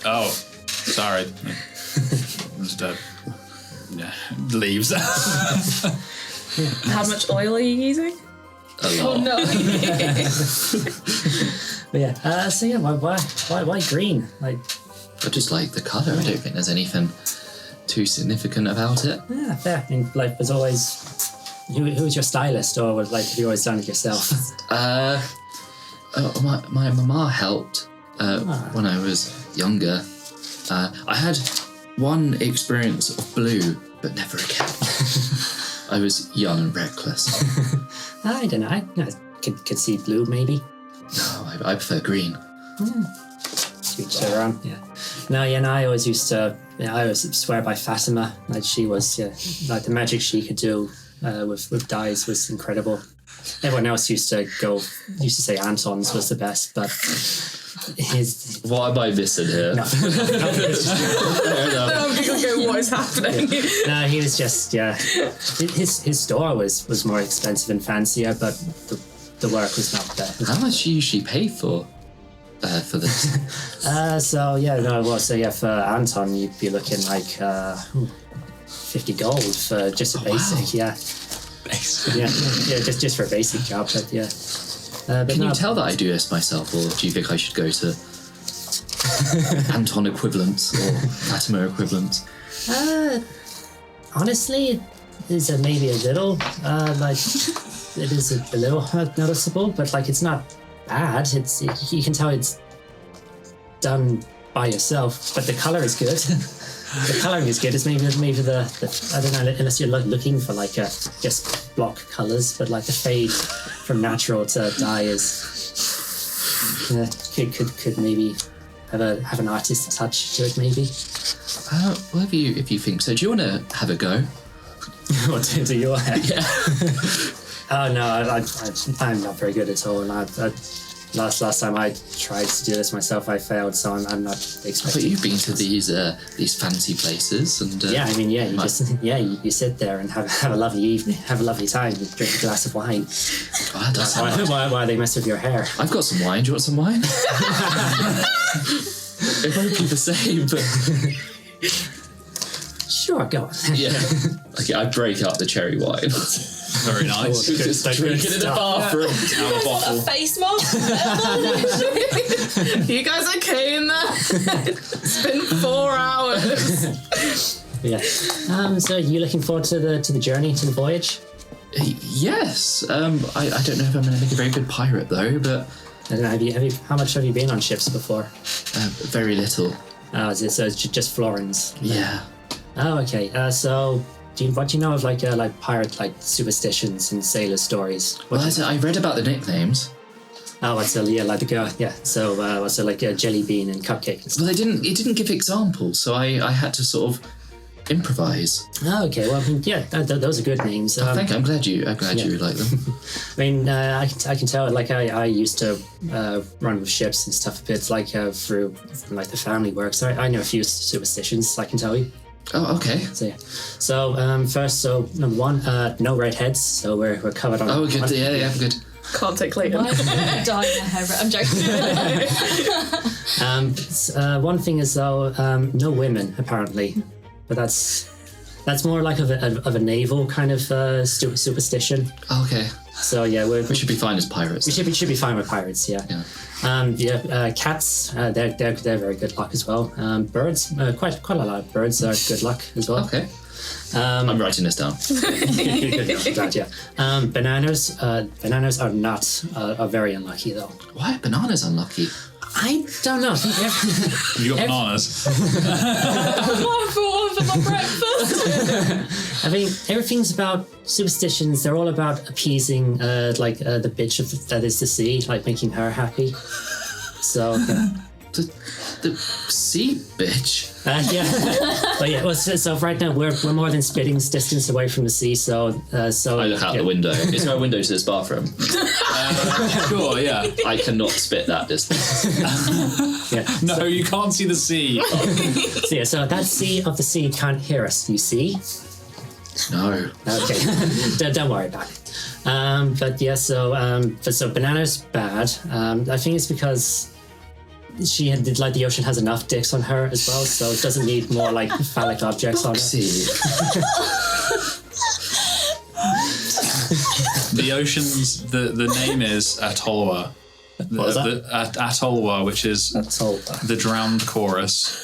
oh, sorry. Just leaves. How much oil are you using? A lot. Oh no. But why green? I just like the colour. I don't think there's anything too significant about it. Yeah, fair. I mean, was always who was your stylist, or have you always done it yourself? My mama helped when I was younger. I had one experience of blue, but never again. I was young and reckless. I don't know. I could see blue maybe. No, I prefer green. Around, yeah. No, I always used to. I always swear by Fatima. She was, the magic she could do with dyes was incredible. Everyone else used to say Anton's was the best, but his. What am I missing here? No. I'm just going, what is happening? No, he was just His store was more expensive and fancier, but the work was not there. How much do you usually pay for this? For Anton you'd be looking 50 gold for just a basic, Basic. just for a basic job, but but Can you tell that I do this myself, or do you think I should go to Anton equivalents or Fatima equivalents? Honestly, it is maybe a little it is a little noticeable, but it's not bad. You can tell it's done by yourself, but the color is good. The coloring is good. It's maybe the I don't know, unless you're looking for just block colors, but the fade from natural to dye is could maybe have an artist touch to it maybe. Well, if you think so, do you want to have a go? What to do your hair? Yeah. Oh no, I'm not very good at all, and last time I tried to do this myself, I failed, so I'm not expecting. But you've been to these fancy places, and you sit there and have a lovely evening, have a lovely time, you drink a glass of wine. Oh, that does sound nice. Why they mess with your hair? I've got some wine. Do you want some wine? It won't be the same, but Sure, go on. yeah. Okay, I break up the cherry wine. Very nice. Just drink it in the bathroom. Out of the bottle. Face mask. You guys okay in there? It's been 4 hours. Yeah. So you looking forward to the journey, to the voyage? Yes. I don't know if I'm going to make a very good pirate though, but don't know, how much have you been on ships before? Very little. Oh, so it's just florins? Yeah. Oh, okay. So, what do you know of like pirate superstitions and sailor stories? Well, I read about the nicknames. Oh, what's like the girl? Yeah. So, what's it like jelly bean and cupcake and stuff? Well, it didn't give examples, so I had to sort of improvise. Oh, okay. Well, I mean, yeah, those are good names. Thank you. I'm glad you like them. I mean, I can tell. Like, I used to run with ships and stuff a bit, like through like the family work. So I know a few superstitions. I can tell you. Oh, okay. So yeah. So first, number one, no redheads. So we're covered on. Oh, good. Yeah, good. Can't take Clayton. Dying my hair, but I'm joking. One thing is though, no women apparently, but that's more like of a naval kind of superstition. Oh, okay. So yeah, we should be fine as pirates. We should be fine with pirates. Yeah. Cats, they're very good luck as well. Birds, quite a lot of birds are good luck as well. Okay. I'm writing this down. Good, glad, yeah. Bananas are very unlucky though. Why are bananas unlucky? I don't know. You got bananas. I bought one for my breakfast. I mean, everything's about superstitions. They're all about appeasing, the bitch that is the sea, like making her happy. So, yeah. The sea bitch. Yeah, but yeah. Well, so right now we're more than spitting distance away from the sea. So I look out the window. Is there a window to this bathroom? Sure, yeah. I cannot spit that distance. Yeah. No, you can't see the sea. So yeah, so that sea of the sea can't hear us. You see? No. Okay. Don't worry about it. But yeah, so bananas bad. I think it's because she had the ocean has enough dicks on her as well, so it doesn't need more like phallic objects Moxie. on her. The ocean's the name is Atolwa. What was that? Atolwa, which is Atolwa. the drowned chorus.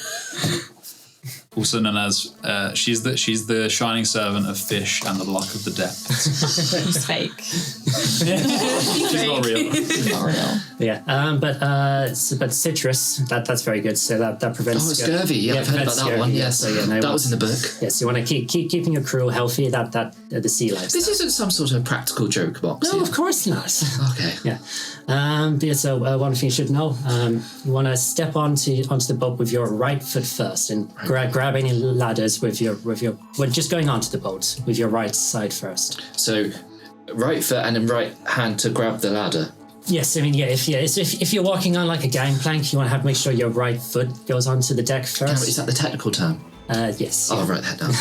Also known as she's the shining servant of fish and the luck of the depths. It's fake. She's not real. Not real. Yeah, but citrus that's very good. So that prevents scurvy. Yeah, I've heard about that one. Yes, so yeah, that was in the book. Yes, you want to keep keeping your crew healthy. That the sea life. This isn't some sort of practical joke, Moxie. No, of course not. Okay. Yeah. So one thing you should know: you want to step onto the boat with your right foot first, and grab any ladders with your just going onto the boat with your right side first. So, right foot and then right hand to grab the ladder. Yes, I mean if you're walking on like a gangplank, you want to make sure your right foot goes onto the deck first. Is that the technical term? Yes. I'll write that down.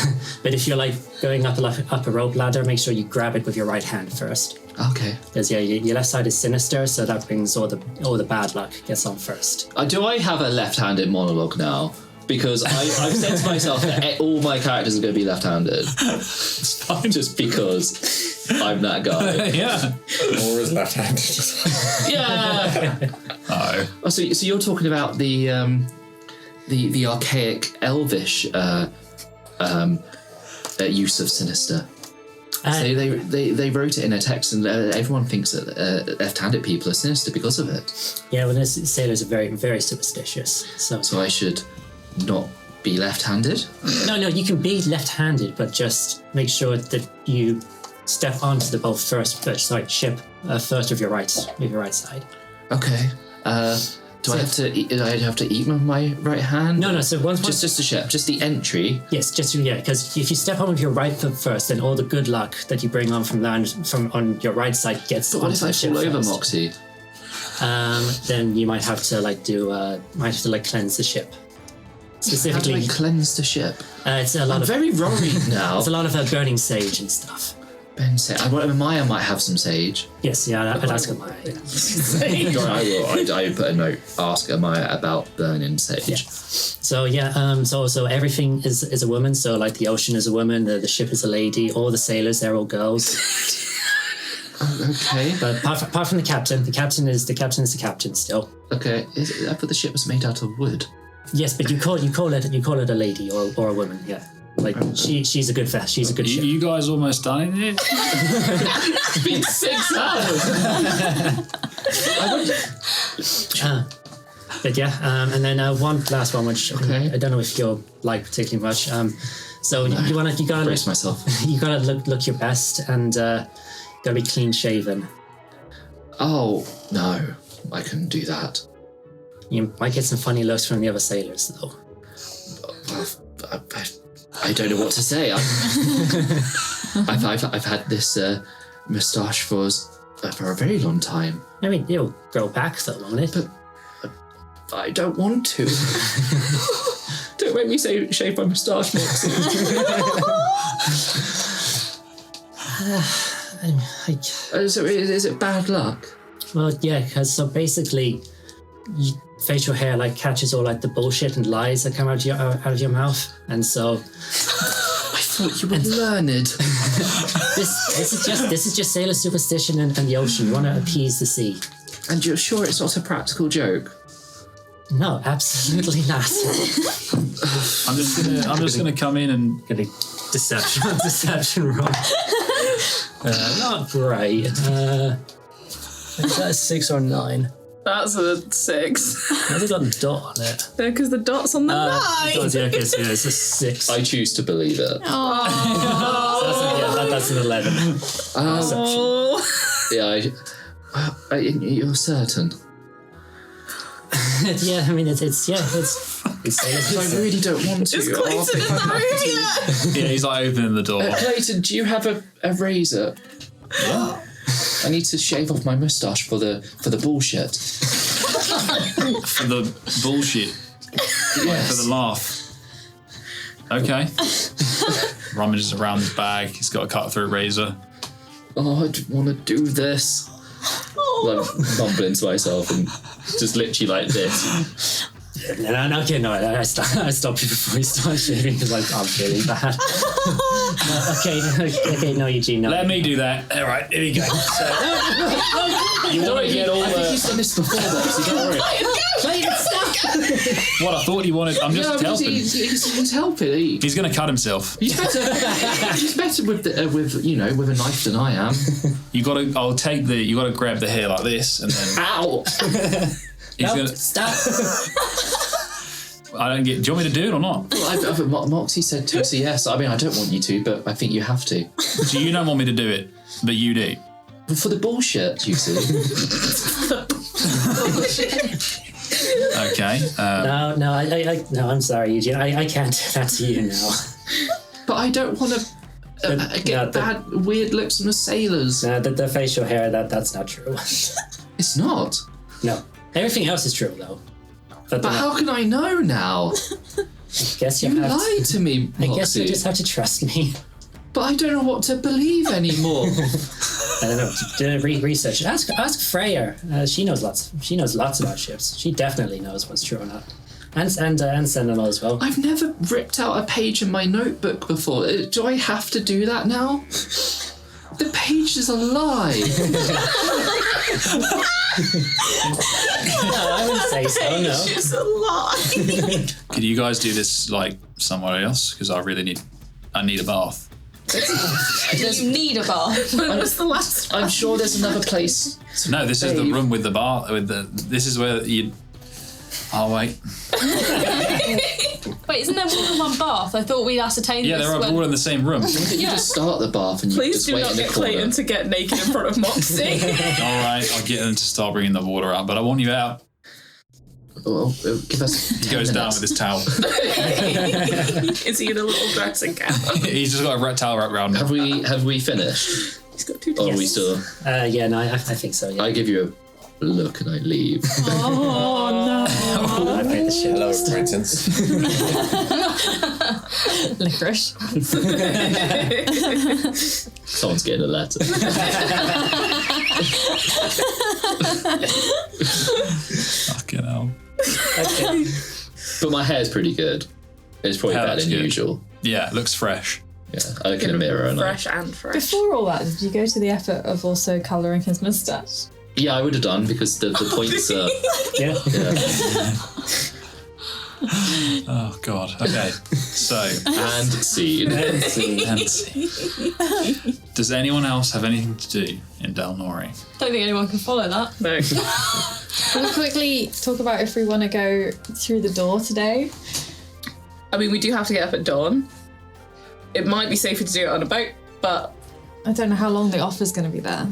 But if you're like going up a rope ladder, make sure you grab it with your right hand first. Okay. Because your left side is sinister, so that brings all the bad luck gets on first. Do I have a left-handed monologue now? Because I've said to myself that all my characters are going to be left-handed. It's fine. Just because I'm that guy. Yeah. Or is left-handed. Yeah. Oh. Oh, so you're talking about the archaic elvish use of sinister. So they wrote it in a text, and everyone thinks that left-handed people are sinister because of it. Yeah, well, sailors are very, very superstitious. So I should not be left-handed? No, you can be left-handed, but just make sure that you step onto the boat first with your right side. Okay. Do I have to eat with my right hand? No. So once just the ship, just the entry. Yes, because if you step on with your right foot first, then all the good luck that you bring on from on your right side gets. But what if I fall over, Moxie? Then you might have to cleanse the ship. Specifically, how do I cleanse the ship? It's a lot I'm very worried now. It's a lot of burning sage and stuff. Amaya might have some sage. Yes, yeah, I'd ask Amaya. Yeah. I put a note. Ask Amaya about burning sage. Yeah. So everything is a woman. So like the ocean is a woman, the ship is a lady. All the sailors, they're all girls. Okay. But apart from the captain is the captain still. Okay. I thought the ship was made out of wood. Yes, but you call it a lady or a woman. Yeah. Like she's a good ship. You guys almost done it? It's been 6 hours. But yeah, and then one last one, which I don't know if you'll like particularly much. So you gotta brace myself. You gotta look your best and gotta be clean shaven. Oh no, I couldn't do that. You might get some funny looks from the other sailors, though. I don't know what to say. I've had this moustache for a very long time. I mean, it'll grow back, though, won't it? But I don't want to. Don't make me shave my moustache, Moxie. So is it bad luck? Well, yeah, because so basically, facial hair like catches all like the bullshit and lies that come out of your mouth, and so. I thought you were learned. This is just sailor superstition and the ocean. You want to appease the sea. And you're sure it's not a practical joke? No, absolutely not. I'm just gonna come in and Get a deception roll. Not great. Is that a 6 or 9? That's a 6. Has it got a dot on it? Because the dot's on the 9. Okay, so yeah, it's a 6. I choose to believe it. That's an 11. Yeah, you're certain? Yeah, I mean it's I really don't want to. Is Clayton in the room yet? yeah, he's like opening the door. Clayton, do you have a razor? Yeah. I need to shave off my moustache for the bullshit. For the bullshit. Yes. For the laugh. Okay. Rummages around his bag. He's got a cut-through razor. Oh, I don't want to do this. Like mumbling to myself and just literally like this. No, I stopped you before you started shaving because I'm feeling bad. Okay, no, Eugene, no. Let me do that. All right, here we go. So, you want to get all I think you've done this before, though, so don't worry. Clayton, stop! what I thought you wanted. I'm just helping. He's helping. He's going to cut himself. He's better with a knife than I am. You got to. You got to grab the hair like this, and then. Ow! Stop! I don't get. Do you want me to do it or not? Well, Moxie said to us yes. I mean, I don't want you to, but I think you have to. So you don't want me to do it, but you do. But for the bullshit, you see. Okay. No, I'm sorry, Eugene. I can't do that to you now. But I don't want to get bad, weird looks from the sailors. The facial hair, that's not true. It's not. No. Everything else is true, though. But how can I know now? I guess You lied to me, Moxie. I guess you just have to trust me. But I don't know what to believe anymore. I don't know. Do research. Ask Freya. She knows lots about ships. She definitely knows what's true or not. And Sentinel as well. I've never ripped out a page in my notebook before. Do I have to do that now? The page is a lie. No, I wouldn't say so, no. It's just a lie. Could you guys do this like somewhere else? Because I need a bath. You need a bath. When was the last one? I'm sure there's another place. No, this is the room with the bar. This is where you. Oh wait. Wait, isn't there more than one bath? I thought we'd ascertained Yeah, this. they're all in the same room. You just start the bath and you Please just do wait not in the get corner. Clayton to get naked in front of Moxie. All right, I'll get them to start bringing the water out, but I want you out. Well, give us. He goes down with his towel. Is he in a little dressing gown? He's just got a red towel wrapped around him. Have we finished? He's got 2 Or are we still? Yeah, no, I think so, yeah. I give you a look and I leave. Oh no. I paid the shit. Hello, acquaintance. Licorice. Someone's getting a letter. Fucking hell. Okay. But my hair's pretty good. It's probably Hair better looks than good. usual. Yeah, it looks fresh. Yeah, I look in a mirror and Fresh and fresh. Before all that, did you go to the effort of also colouring his moustache? yeah, I would have done because the points are. Yeah. Oh God. Okay. So And scene. and see. Does anyone else have anything to do in Delnori? Don't think anyone can follow that. No. Can we quickly talk about if we want to go through the door today? I mean, we do have to get up at dawn. It might be safer to do it on a boat, but I don't know how long the offer's going to be there.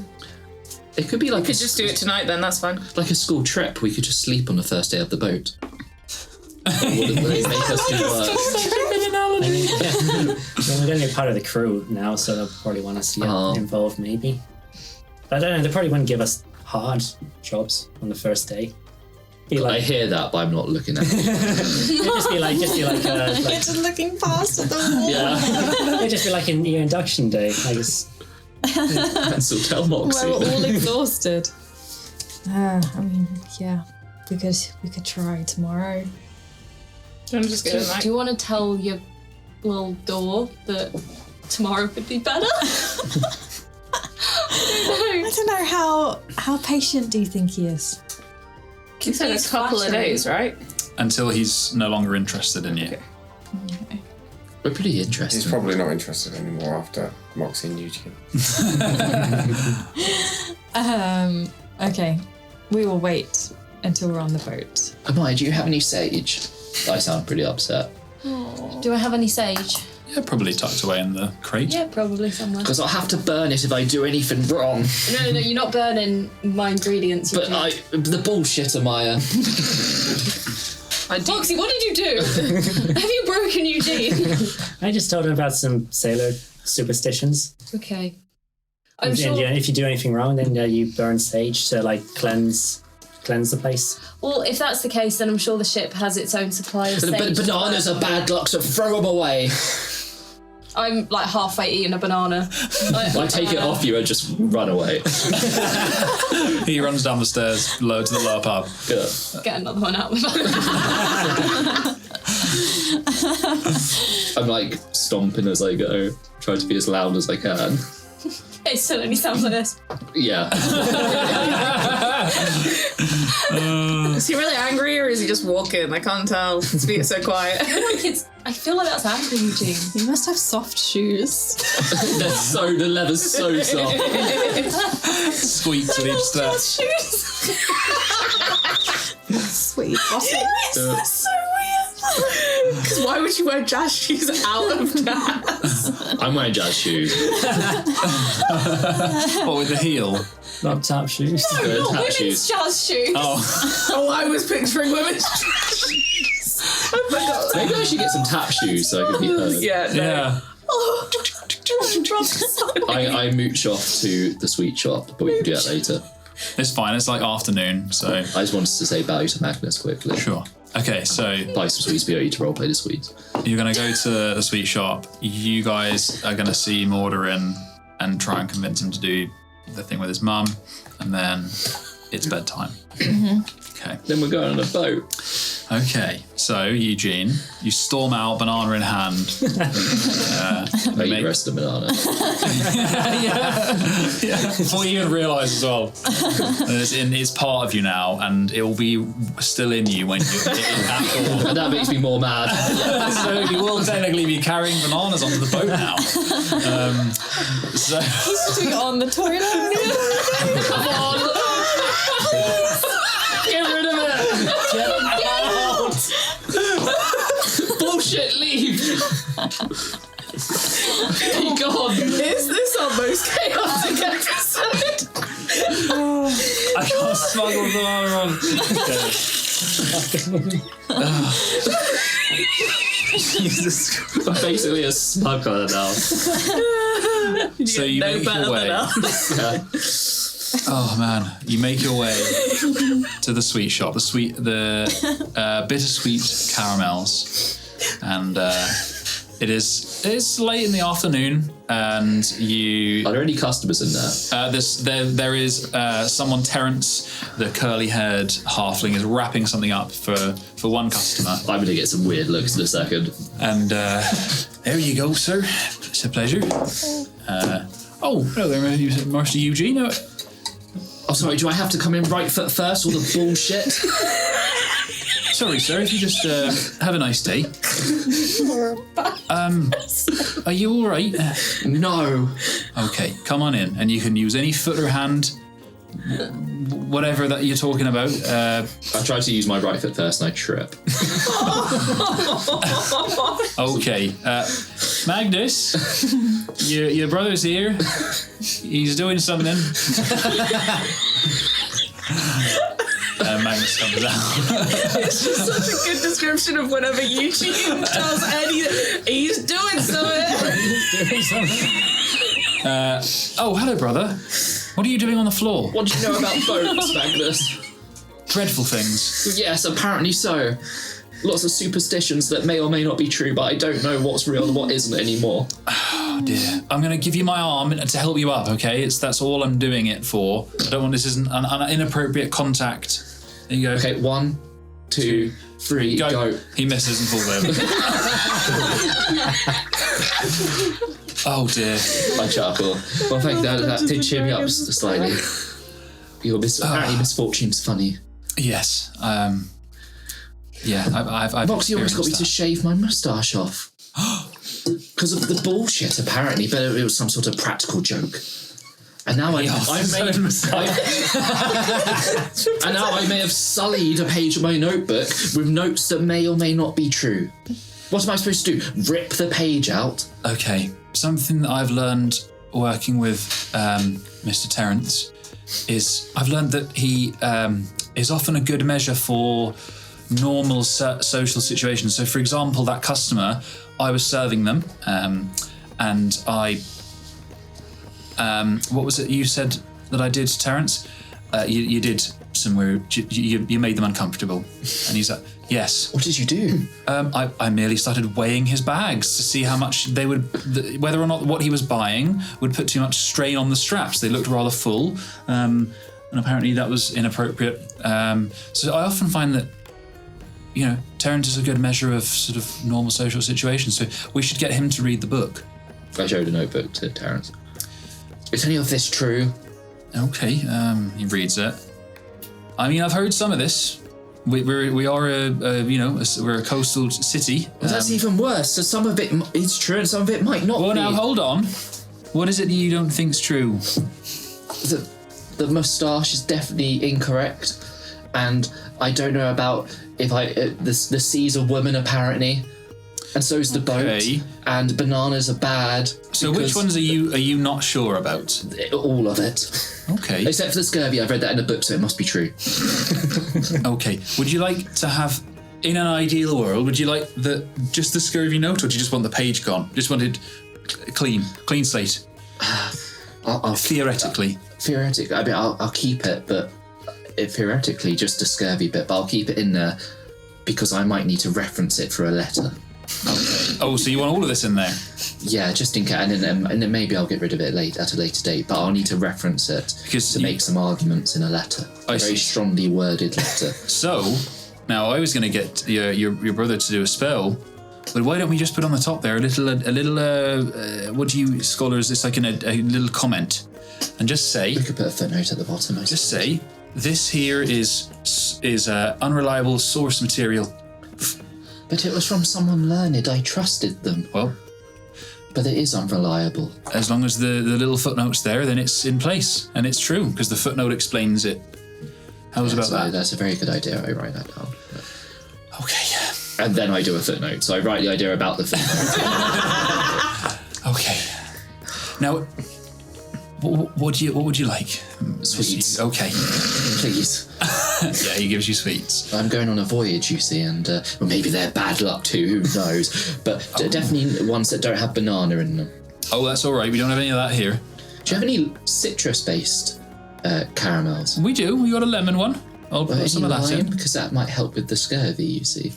It could be like we could just do it tonight then, that's fine. like a school trip. We could just sleep on the first day of the boat. Wouldn't they make us do work? I mean, we're going to be part of the crew now, so they'll probably want us to get involved, maybe. But I don't know, they probably wouldn't give us hard jobs on the first day. Be I like, hear that, but I'm not looking at it. it'd just be like, Just looking past at the wall. Yeah. it'd just be like your induction day, I guess. And so tell Moxie. We're all exhausted. I mean, yeah, we could try tomorrow. Do you want to just go tonight? Do you want to tell your little door that tomorrow would be better? I don't know how patient do you think he is? You said a couple of days, right? Until he's no longer interested in you. Okay. We're pretty interested. He's probably not interested anymore after Moxie and Eugene. Okay. We will wait until we're on the boat. Ahmaya, do you have any sage? I sound pretty upset. Do I have any sage? Yeah, probably tucked away in the crate. Yeah, probably somewhere. Because I'll have to burn it if I do anything wrong. No, you're not burning my ingredients. But the bullshit, Ahmaya. Moxie, what did you do? Have you broken Eugene? I just told him about some sailor superstitions. Okay. I'm And, sure. yeah, if you do anything wrong, then you burn sage to like cleanse the place. Well, if that's the case, then I'm sure the ship has its own supply of sage. But bananas are bad luck, so throw them away. I'm like halfway eating a banana. I take it off you and just run away. He runs down the stairs, low to the lower pub. Yeah. Get another one out. I'm like stomping as I go, try to be as loud as I can. It still only sounds like this. Yeah. Is he really angry or is he just walking? I can't tell. It's being so quiet. I feel like that's angry, Eugene. You must have soft shoes. The leather's so soft. Squeaks with each step. Sweet. That's so weird. Because why would you wear jazz shoes out of jazz? I'm wearing jazz shoes. What, with the heel? Not tap shoes. Not Tap women's shoes. jazz shoes. Oh, Oh, I was picturing women's jazz shoes. I forgot. Maybe I should get some tap shoes so I can be heard. Yeah, no. yeah. I mooch off to the sweet shop, but we can do that later. It's fine. It's like afternoon, so I just wanted to say bye to Magnus quickly. sure. Okay, so Buy some sweets, be ready to roleplay the sweets. you're going to go to the sweet shop. You guys are going to see Morderyn and try and convince him to do the thing with his mum, and then it's bedtime. Okay. Then we're going on a boat. Okay, so Eugene, you storm out, banana in hand. I eat the rest of the banana. Before you even realise as well, it's part of you now, and it will be still in you when you're at all. And that makes me more mad. So you will technically be carrying bananas onto the boat now. So He's doing it on the toilet. come on, get rid of it. Get out. Bullshit, leave! Be gone! Is this our most chaotic episode? I can't smuggle the banana on. Jesus. I'm basically a smuggler now. So you No make better your way. than us. Yeah. Oh man, you make your way to the sweet shop, the bittersweet caramels, and it's late in the afternoon, and you. Are there any customers in there? There is someone. Terence, the curly-haired halfling, is wrapping something up for one customer. I'm gonna get some weird looks in a second. And there you go, sir. It's a pleasure. Oh, hello there, Master Eugene. Oh, sorry, do I have to come in right foot first, all the bullshit? Sorry, sir, if you just have a nice day. Are you all right? No. Okay, come on in, and you can use any foot or hand, whatever that you're talking about. I try to use my right foot first and I trip. Okay, Magnus, your brother's here. He's doing something. Magnus comes out. It's just such a good description of whenever Eugene does anything. He's doing something. Oh, hello, brother. What are you doing on the floor? What do you know about boats, Magnus? Dreadful things. Yes, apparently so. Lots of superstitions that may or may not be true, but I don't know what's real and what isn't anymore. Oh dear. I'm going to give you my arm to help you up, okay? That's all I'm doing it for. I don't want this isn't an inappropriate contact. There you go. Okay, 1, 2, 3, go. He misses and falls over. Oh dear. I chuckle. Well, thank you. That did cheer me up slightly. Your apparently misfortune's funny. Yes. Yeah, I've Moxie almost got me to shave my moustache off. Because of the bullshit, apparently, but it was some sort of practical joke. And now I may have sullied a page of my notebook with notes that may or may not be true. What am I supposed to do? Rip the page out? Okay. Something that I've learned working with Mr. Terence is I've learned that he is often a good measure for normal social situations. So, for example, that customer, I was serving them, and I, what was it you said that I did, Terence? You did some weird. You made them uncomfortable, and he's like, yes. What did you do? I merely started weighing his bags to see how much they would, whether or not what he was buying would put too much strain on the straps. They looked rather full, and apparently that was inappropriate. So I often find that, you know, Terence is a good measure of sort of normal social situations. So we should get him to read the book. I showed a notebook to Terence. Is any of this true? Okay, he reads it. I mean, I've heard some of this. We are we're a coastal city. Well, that's even worse. So some of it is true and some of it might not be. Well, now hold on. What is it that you don't think's true? The moustache is definitely incorrect, and I don't know about if the sea's a woman apparently, and so is the boat, and bananas are bad. So which ones are you not sure about? All of it. Okay. Except for the scurvy, I've read that in a book, so it must be true. Okay. Would you like to have, in an ideal world, would you like just the scurvy note, or do you just want the page gone? Just want it clean slate? Theoretically. Theoretically, I mean, I'll keep it, but theoretically, just the scurvy bit. But I'll keep it in there because I might need to reference it for a letter. Okay. Oh, so you want all of this in there? Yeah, just in case, and then maybe I'll get rid of it at a later date. But I'll need to reference it to make some arguments in a letter. A very strongly worded letter. So, now I was going to get your brother to do a spell, but why don't we just put on the top there a little what do you scholars? It's like a little comment, and just say. We could put a footnote at the bottom. Just say this here is unreliable source material. But it was from someone learned. I trusted them. Well, but it is unreliable. As long as the little footnote's there, then it's in place and it's true because the footnote explains it. How's about that? That's a very good idea. I write that down. Okay. And then I do a footnote. So I write the idea about the footnote. Okay. Now, what would you like? Sweets. Okay. Please. Yeah, he gives you sweets. I'm going on a voyage, you see, and well, maybe they're bad luck too, who knows? But definitely ones that don't have banana in them. Oh, that's all right. We don't have any of that here. Do you have any citrus-based caramels? We do. We got a lemon one. I'll put some of that in. Because that might help with the scurvy, you see.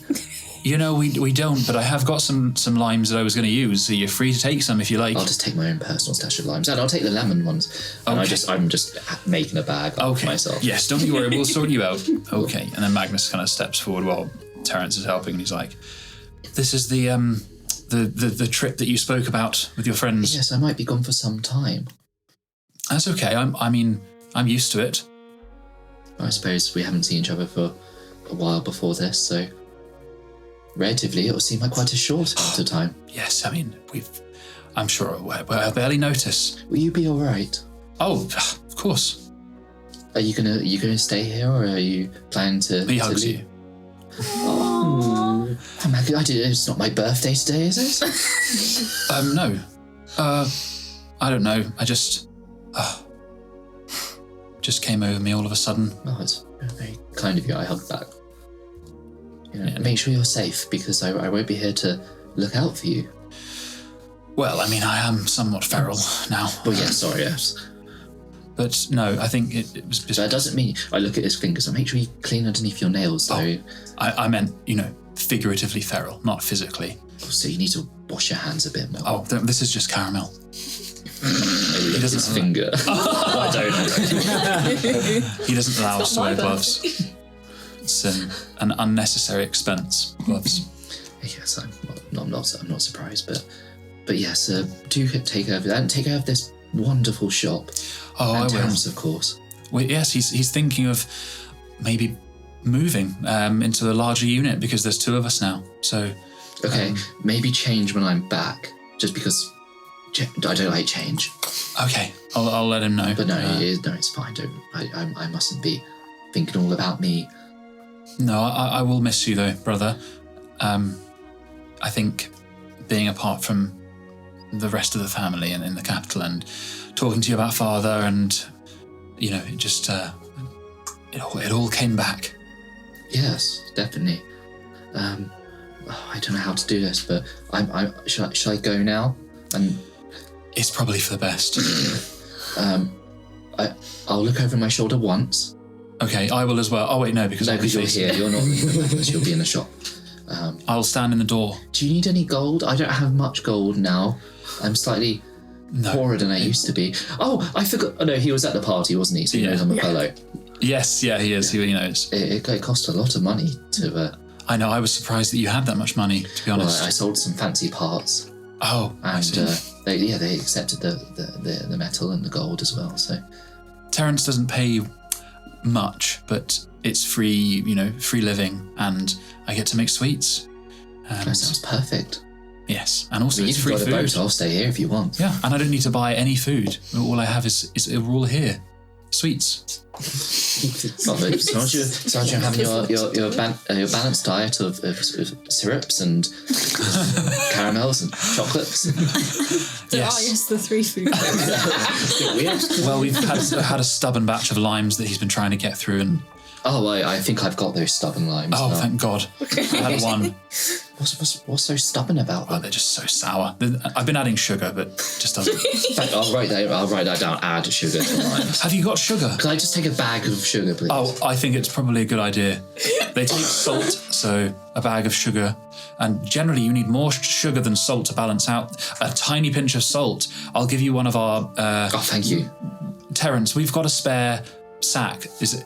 You know, we don't, but I have got some limes that I was going to use, so you're free to take some if you like. I'll just take my own personal stash of limes, and I'll take the lemon ones. And Okay. I'm just making a bag of myself. Yes, don't you worry, we'll sort you out. Okay, and then Magnus kind of steps forward while Terence is helping, and he's like, "This is the trip that you spoke about with your friends." Yes, I might be gone for some time. That's okay. I'm used to it. I suppose we haven't seen each other for a while before this, so relatively it will seem like quite a short amount of time. Yes, I mean, I'm sure we'll barely notice. Will you be all right? Oh, of course. Are you gonna stay here, or are you planning to? He hugs leave? you. Oh, Maggie, it's not my birthday today, is it? No. I don't know. I just came over me all of a sudden. Oh, it's very kind of you. I hug back. Make sure you're safe, because I won't be here to look out for you. Well, I mean, I am somewhat feral now. Oh, yeah, sorry, yes. But no, I think it was just... That doesn't mean... I look at his fingers and make sure you clean underneath your nails, though. I meant, figuratively feral, not physically. So you need to wash your hands a bit more. Oh, this is just caramel. He doesn't his finger. I don't know. He doesn't allow us to wear gloves. It's an unnecessary expense, gloves. Yes, I'm not surprised, but yes, do take care of that and take care of this wonderful shop. Oh, and I will. Terrence, of course. Well, yes, he's thinking of maybe moving into a larger unit, because there's 2 of us now. So okay, maybe change when I'm back, just because I don't like change. Okay, I'll let him know. But no, it's fine. I mustn't be thinking all about me. No, I will miss you though, brother. I think being apart from the rest of the family and in the capital, and talking to you about father, and it just it all came back. Yes, definitely. I don't know how to do this, but shall I go now? And it's probably for the best. I'll look over my shoulder once. Okay, I will as well. Oh wait, no, because you're here. You're not. You'll be in the shop. I'll stand in the door. Do you need any gold? I don't have much gold now. I'm slightly poorer than I used to be. Oh, I forgot. Oh no, he was at the party, wasn't he? So he knows I'm a fellow. Yes, yeah, he is. He knows. It cost a lot of money to. I know. I was surprised that you had that much money. To be honest, well, I sold some fancy parts. Oh, and they accepted the metal and the gold as well. So Terrence doesn't pay much, but it's free, free living, and I get to make sweets. That sounds perfect. Yes, and also it's free got food. A boat, I'll stay here if you want. Yeah, and I don't need to buy any food. All I have is we're all here. Sweets. So you're having your balanced diet of syrups and caramels and chocolates. Yes, the 3 food. Well, we've had a stubborn batch of limes that he's been trying to get through, and I think I've got those stubborn limes. Oh, thank God. I had one. What's so stubborn about them? Well, they're just so sour. I've been adding sugar, but it just doesn't. I'll write that down. Add sugar to limes. Have you got sugar? Can I just take a bag of sugar, please? Oh, I think it's probably a good idea. They take salt, so a bag of sugar. And generally, you need more sugar than salt to balance out. A tiny pinch of salt. I'll give you one of our... thank you. Terrence, we've got a spare sack. Is it?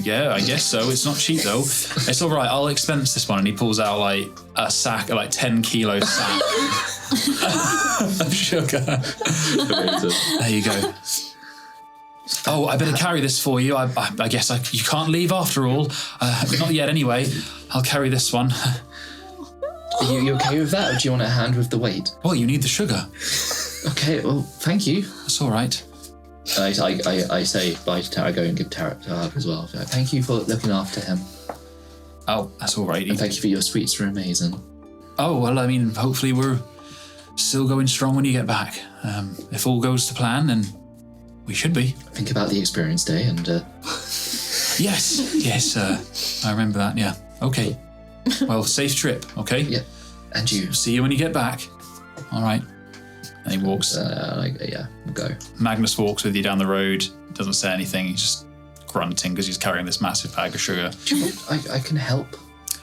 Yeah, I guess so. It's not cheap though. It's all right. I'll expense this one. And he pulls out like a sack, like 10 kilo sack of sugar. There you go. Oh, I better carry this for you. I guess you can't leave after all. Not yet, anyway. I'll carry this one. Are you okay with that, or do you want a hand with the weight? Well, you need the sugar. Okay. Well, thank you. That's all right. I say bye to Tara. I go and give Tara a hug as well. So, thank you for looking after him. Oh, that's all right. And thank you for your sweets. They're amazing. Oh, well, I mean, hopefully we're still going strong when you get back. If all goes to plan, then we should be. Think about the experience day and... Yes, I remember that, yeah. Okay. Well, safe trip, okay? Yeah, and you. See you when you get back. All right. And he walks. Go. Magnus walks with you down the road, doesn't say anything, he's just grunting because he's carrying this massive bag of sugar. I can help.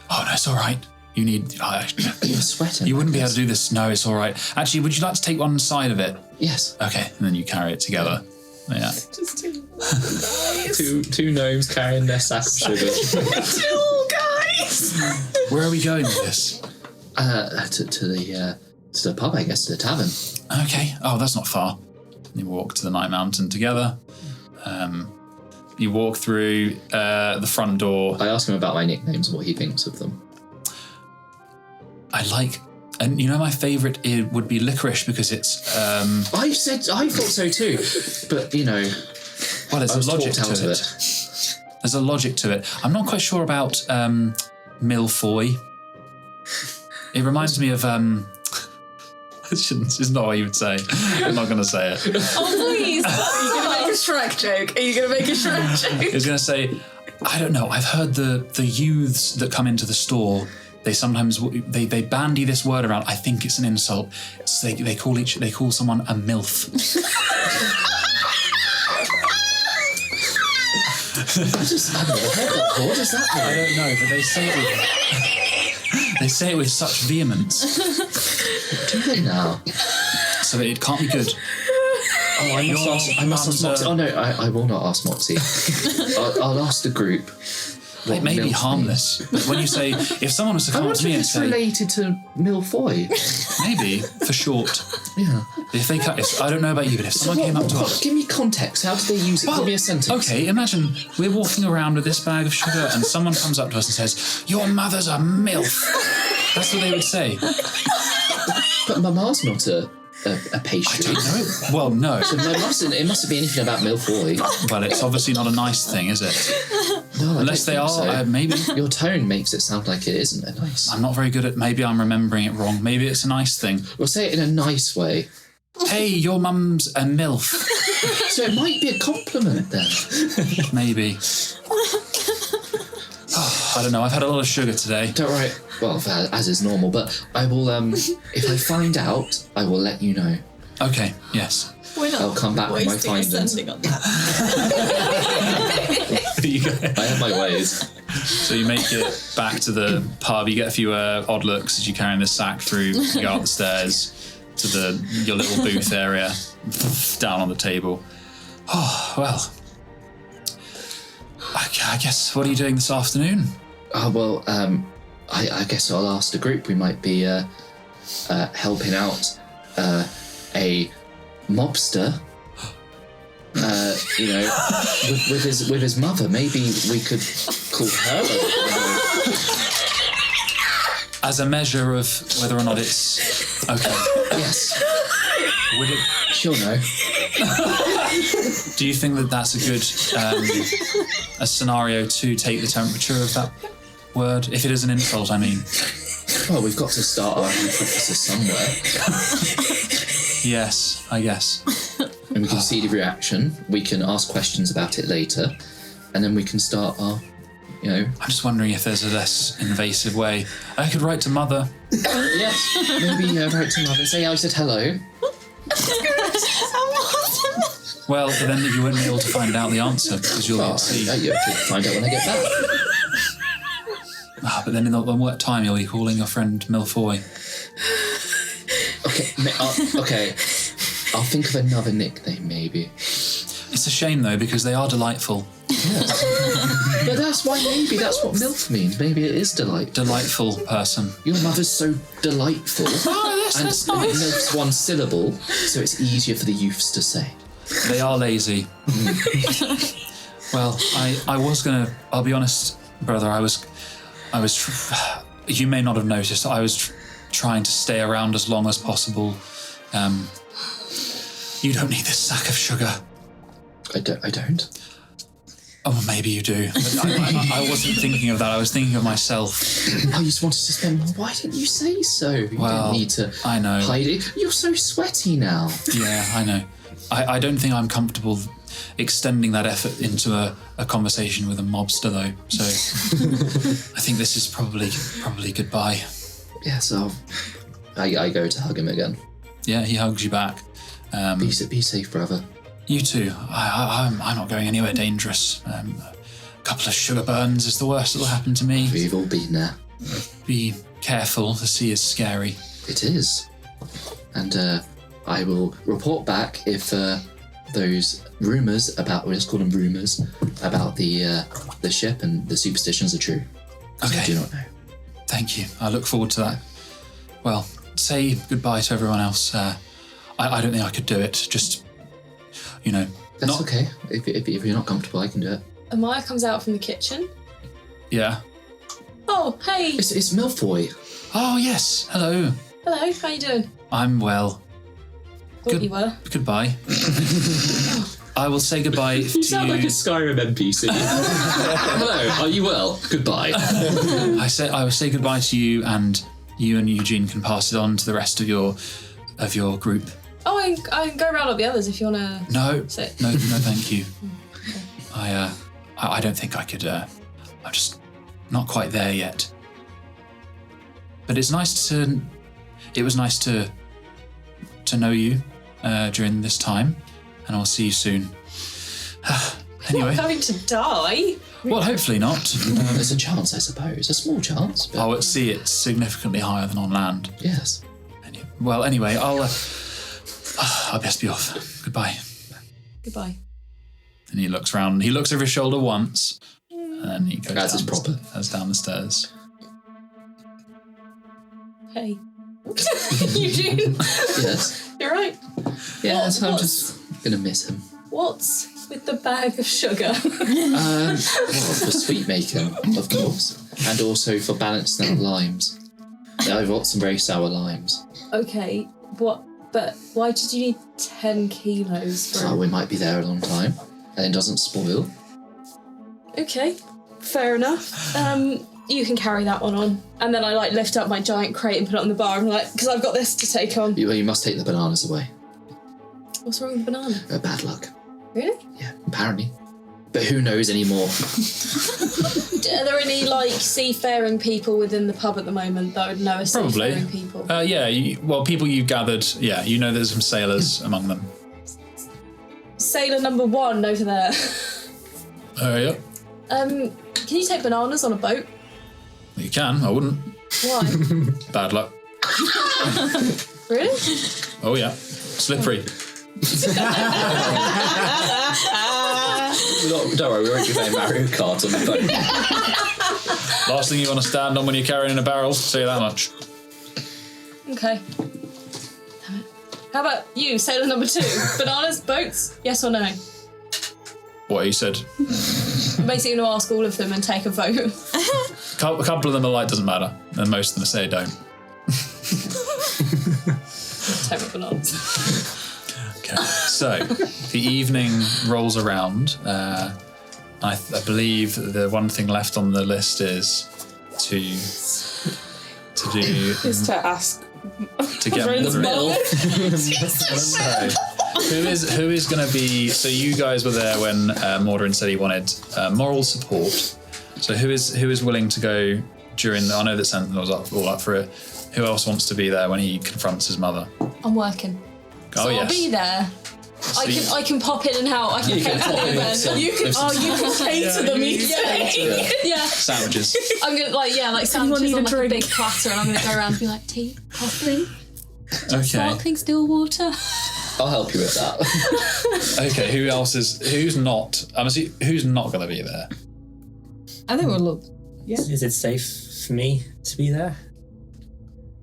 Oh, no, it's all right. You need... You're sweating. You wouldn't be able to do this. No, it's all right. Actually, would you like to take one side of it? Yes. Okay, and then you carry it together. Yeah. Just two gnomes carrying their sack of sugar. Two guys. Where are we going with this? To the pub, I guess, to the tavern. Okay. Oh, that's not far. You walk to the Night Mountain together. You walk through the front door. I ask him about my nicknames and what he thinks of them. And you know, my favourite would be licorice because it's. I thought so too, but you know. Well, there's a logic to it. There's a logic to it. I'm not quite sure about Milfoy. It reminds me of. It's not what you would say. I'm not going to say it. Oh, please. Are you going to make a Shrek joke? Are you going to make a Shrek joke? I was going to say, I don't know. I've heard the youths that come into the store. They sometimes they bandy this word around. I think it's an insult. They call someone a MILF. I've never heard that. What does that mean? I don't know, but they say it with such vehemence. Do they now? So it can't be good. Oh, I must ask Moxie. Oh no, I will not ask Moxie. I'll ask the group. It may be harmless, but when you say, if someone was to come up to me and say... related to Milfoy. Maybe, for short. Yeah. If I don't know about you, but if someone came up to us... Give me context. How did they use it? Give me a sentence. Okay, imagine we're walking around with this bag of sugar and someone comes up to us and says, your mother's a MILF. That's what they would say. But Mama's not a pastry. I don't know. Well, no. So it mustn't be anything about Milfoy. Well, it's obviously not a nice thing, is it? No, unless they are, so. Maybe. Your tone makes it sound like it isn't a nice. I'm not very good at. Maybe I'm remembering it wrong. Maybe it's a nice thing. We'll say it in a nice way. Hey, your mum's a MILF. So it might be a compliment then. Maybe. I don't know. I've had a lot of sugar today. Don't worry. Well, as is normal. But I will. If I find out, I will let you know. Okay. Yes. We're not I'll come back with my findings. wasting on that. I have my ways. So you make it back to the pub. You get a few odd looks as you carry this sack through. You go up the stairs to your little booth area, down on the table. Oh well. I guess. What are you doing this afternoon? Oh well. I guess I'll ask the group. We might be helping out a mobster. With his mother. Maybe we could call her. As a measure of whether or not it's okay. Yes. Would it? She'll know. Do you think that that's a good a scenario to take the temperature of that word? If it is an insult, I mean. Well, we've got to start our hypothesis somewhere. Yes, I guess. And we can see the reaction. We can ask questions about it later, and then we can start our, I'm just wondering if there's a less invasive way. I could write to Mother. Yes, maybe write to Mother. Say I said hello. Well, but then you wouldn't be able to find out the answer because you'll be at sea. You have to find out when I get back. But then in what time you'll be calling your friend Milfoy? Okay. I'll think of another nickname, maybe. It's a shame, though, because they are delightful. Yes. But that's what MILF means. Maybe it is delightful. Delightful person. Your mother's so delightful. Oh, that's nice. MILF's one syllable, so it's easier for the youths to say. They are lazy. Well, I was going to... I'll be honest, brother, you may not have noticed, I was trying to stay around as long as possible. You don't need this sack of sugar. I don't. Oh, maybe you do. But I wasn't thinking of that. I was thinking of myself. I just wanted to spend more. Why didn't you say so? You didn't need to hide it. You're so sweaty now. Yeah, I know. I don't think I'm comfortable extending that effort into a conversation with a mobster, though. So I think this is probably goodbye. Yeah, so I go to hug him again. Yeah, he hugs you back. Be safe, brother. You too. I'm not going anywhere dangerous. A couple of sugar burns is the worst that'll happen to me. We've all been there. Be careful. The sea is scary. It is. And I will report back if those rumours about, let's call them rumours, about the ship and the superstitions are true. Okay. I do not know. Thank you. I look forward to that. Well, say goodbye to everyone else. I don't think I could do it. Just you know. That's okay. If you're not comfortable, I can do it. Ahmaya comes out from the kitchen. Yeah. Oh, hey. It's Milfoy. Oh, yes. Hello. Hello, how you doing? I'm well. Thought you were. Goodbye. I will say goodbye to you. You sound like a Skyrim NPC. Hello, are you well? Goodbye. I will say goodbye to you, and Eugene can pass it on to the rest of your group. Oh, I can go around all the others if you want to. No, sit. no, thank you. I don't think I could. I'm just not quite there yet. But it was nice to know you during this time, and I'll see you soon. Anyway. You're not going to die. Well, hopefully not. There's a chance, I suppose. A small chance. But... Oh, at sea it's significantly higher than on land. Yes. Well, anyway, I'll best be off. Goodbye. Goodbye. And he looks round. He looks over his shoulder once, and then he goes down the stairs. Hey. Eugene. Yes. You're right. Yeah, so I'm just gonna miss him. What's with the bag of sugar? Well, for sweet making, of course, and also for balancing out limes. I've got some very sour limes. Okay, what? But why did you need 10 kilos for? So we might be there a long time, and it doesn't spoil. Okay, fair enough. You can carry that one on, and then I lift up my giant crate and put it on the bar. I'm like, because I've got this to take on. You must take the bananas away. What's wrong with the banana? Bad luck. Really? Yeah, apparently. But who knows anymore? Are there any seafaring people within the pub at the that I would know are seafaring people? Yeah. People you've gathered. Yeah, you know there's some sailors among them. Sailor number 1 over there. Yeah. Can you take bananas on a boat? You can. I wouldn't. Why? Bad luck. Really? Oh yeah. Slippery. Don't worry, we won't be playing Mario Kart on the boat. Last thing you want to stand on when you're carrying in a barrel. Say that much. Okay. How about you, sailor number 2? Bananas, boats, yes or no? What he said. I'm basically going to ask all of them and take a vote. A couple of them are like, doesn't matter, and most of them say don't. Take my bananas. Okay, so the evening rolls around. I believe the one thing left on the list is to do Is to ask. to get Morderyn. So, who is going to be? So you guys were there when Morderyn said he wanted moral support. So who is willing to go during? I know that Sentinel's all up for it. Who else wants to be there when he confronts his mother? I'm working. Oh, so yes. I'll be there. So I can pop in and out. I can cater them. You can cater them easily. Yeah. Sandwiches. I'm gonna sandwiches on a big platter, and I'm gonna go around and be like, tea, coffee, Okay. sparkling still water. I'll help you with that. Okay. Who's not? Who's not going to be there? I think we'll look. Yeah. Is it safe for me to be there?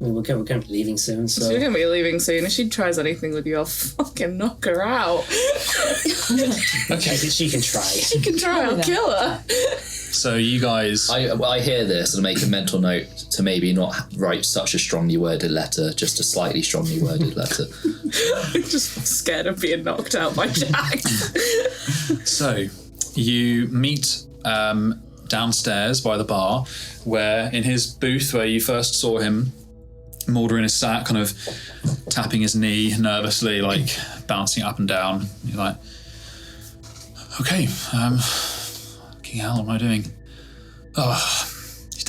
I mean, we're going to be leaving soon, so... She's going to be leaving soon. If she tries anything with you, I'll fucking knock her out. Okay. She can try. She can try, I'll kill her. So you guys... I hear this and make a mental note to maybe not write such a strongly worded letter, just a slightly strongly worded letter. I'm just scared of being knocked out by Jack. So you meet downstairs by the bar, where in his booth where you first saw him, Morderyn is sat kind of tapping his knee nervously, bouncing up and down. He's like, okay, fucking hell, what am I doing? Oh, he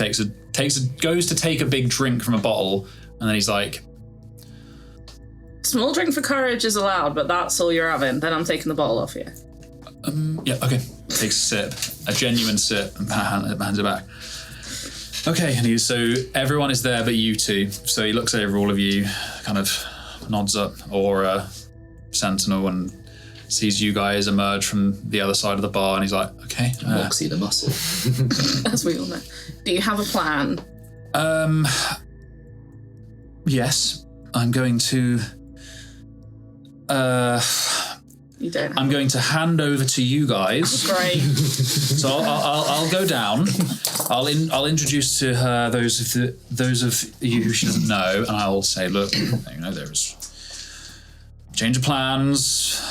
goes to take a big drink from a bottle, and then he's like, Small drink for courage is allowed, but that's all you're having. Then I'm taking the bottle off you. Yeah, okay. Takes a sip, a genuine sip, and hands it back. Okay, and so everyone is there but you two. So he looks over all of you, kind of nods up, or Sentinel, and sees you guys emerge from the other side of the bar, and he's like, okay. Moxie the muscle. As we all know. Do you have a plan? Yes, I'm going to... You don't. I'm going to hand over to you guys. Great. So I'll go down. I'll introduce to her those of you who she doesn't know, and I'll say, look, there's change of plans.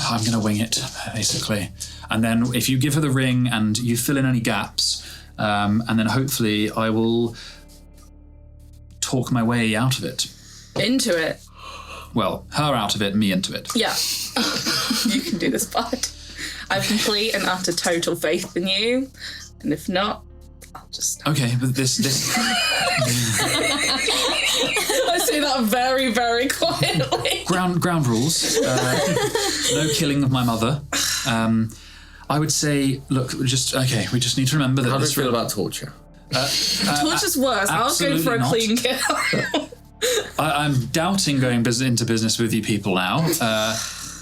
I'm going to wing it, basically. And then if you give her the ring and you fill in any gaps, and then hopefully I will talk my way out of it. Into it. Well, her out of it, me into it. Yeah. You can do this, bud. I have complete and utter total faith in you. And if not, I'll just... Okay, but this... I say that very, very quietly. Ground rules. No killing of my mother. I would say, look, we just need to remember that... How do you feel about torture? Torture's worse. I was going for a clean kill. I'm doubting going into business with you people now.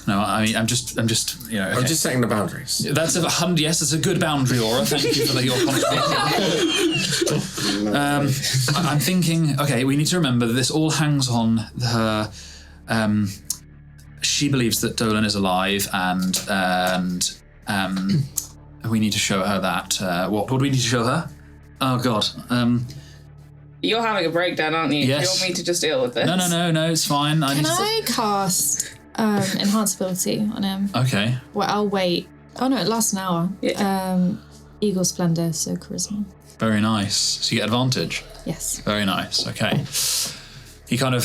No, I mean, I'm just, okay. I'm just setting the boundaries. That's yes, it's a good boundary, Aura. Thank you for your contribution. I'm thinking, okay, we need to remember that this all hangs on her. She believes that Dolan is alive, and we need to show her that. What do we need to show her? Oh God. You're having a breakdown, aren't you? Yes. You want me to just deal with this? No, it's fine. Can I cast enhance ability on him? Okay. Well, I'll wait. Oh no, it lasts an hour. Yeah. Eagle Splendor, so charisma. Very nice. So you get advantage? Yes. Very nice. Okay. He kind of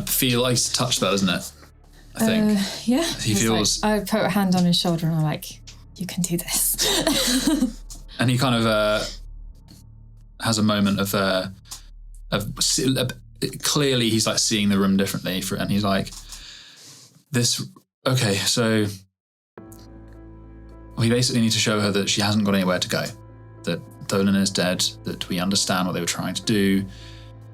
feel like it's a touch spell, isn't it? I think. Yeah. He feels... I put a hand on his shoulder and I'm like, you can do this. And he kind of has a moment of clearly he's like seeing the room differently and he's like, this, okay, so we basically need to show her that she hasn't got anywhere to go, that Dolan is dead, that we understand what they were trying to do,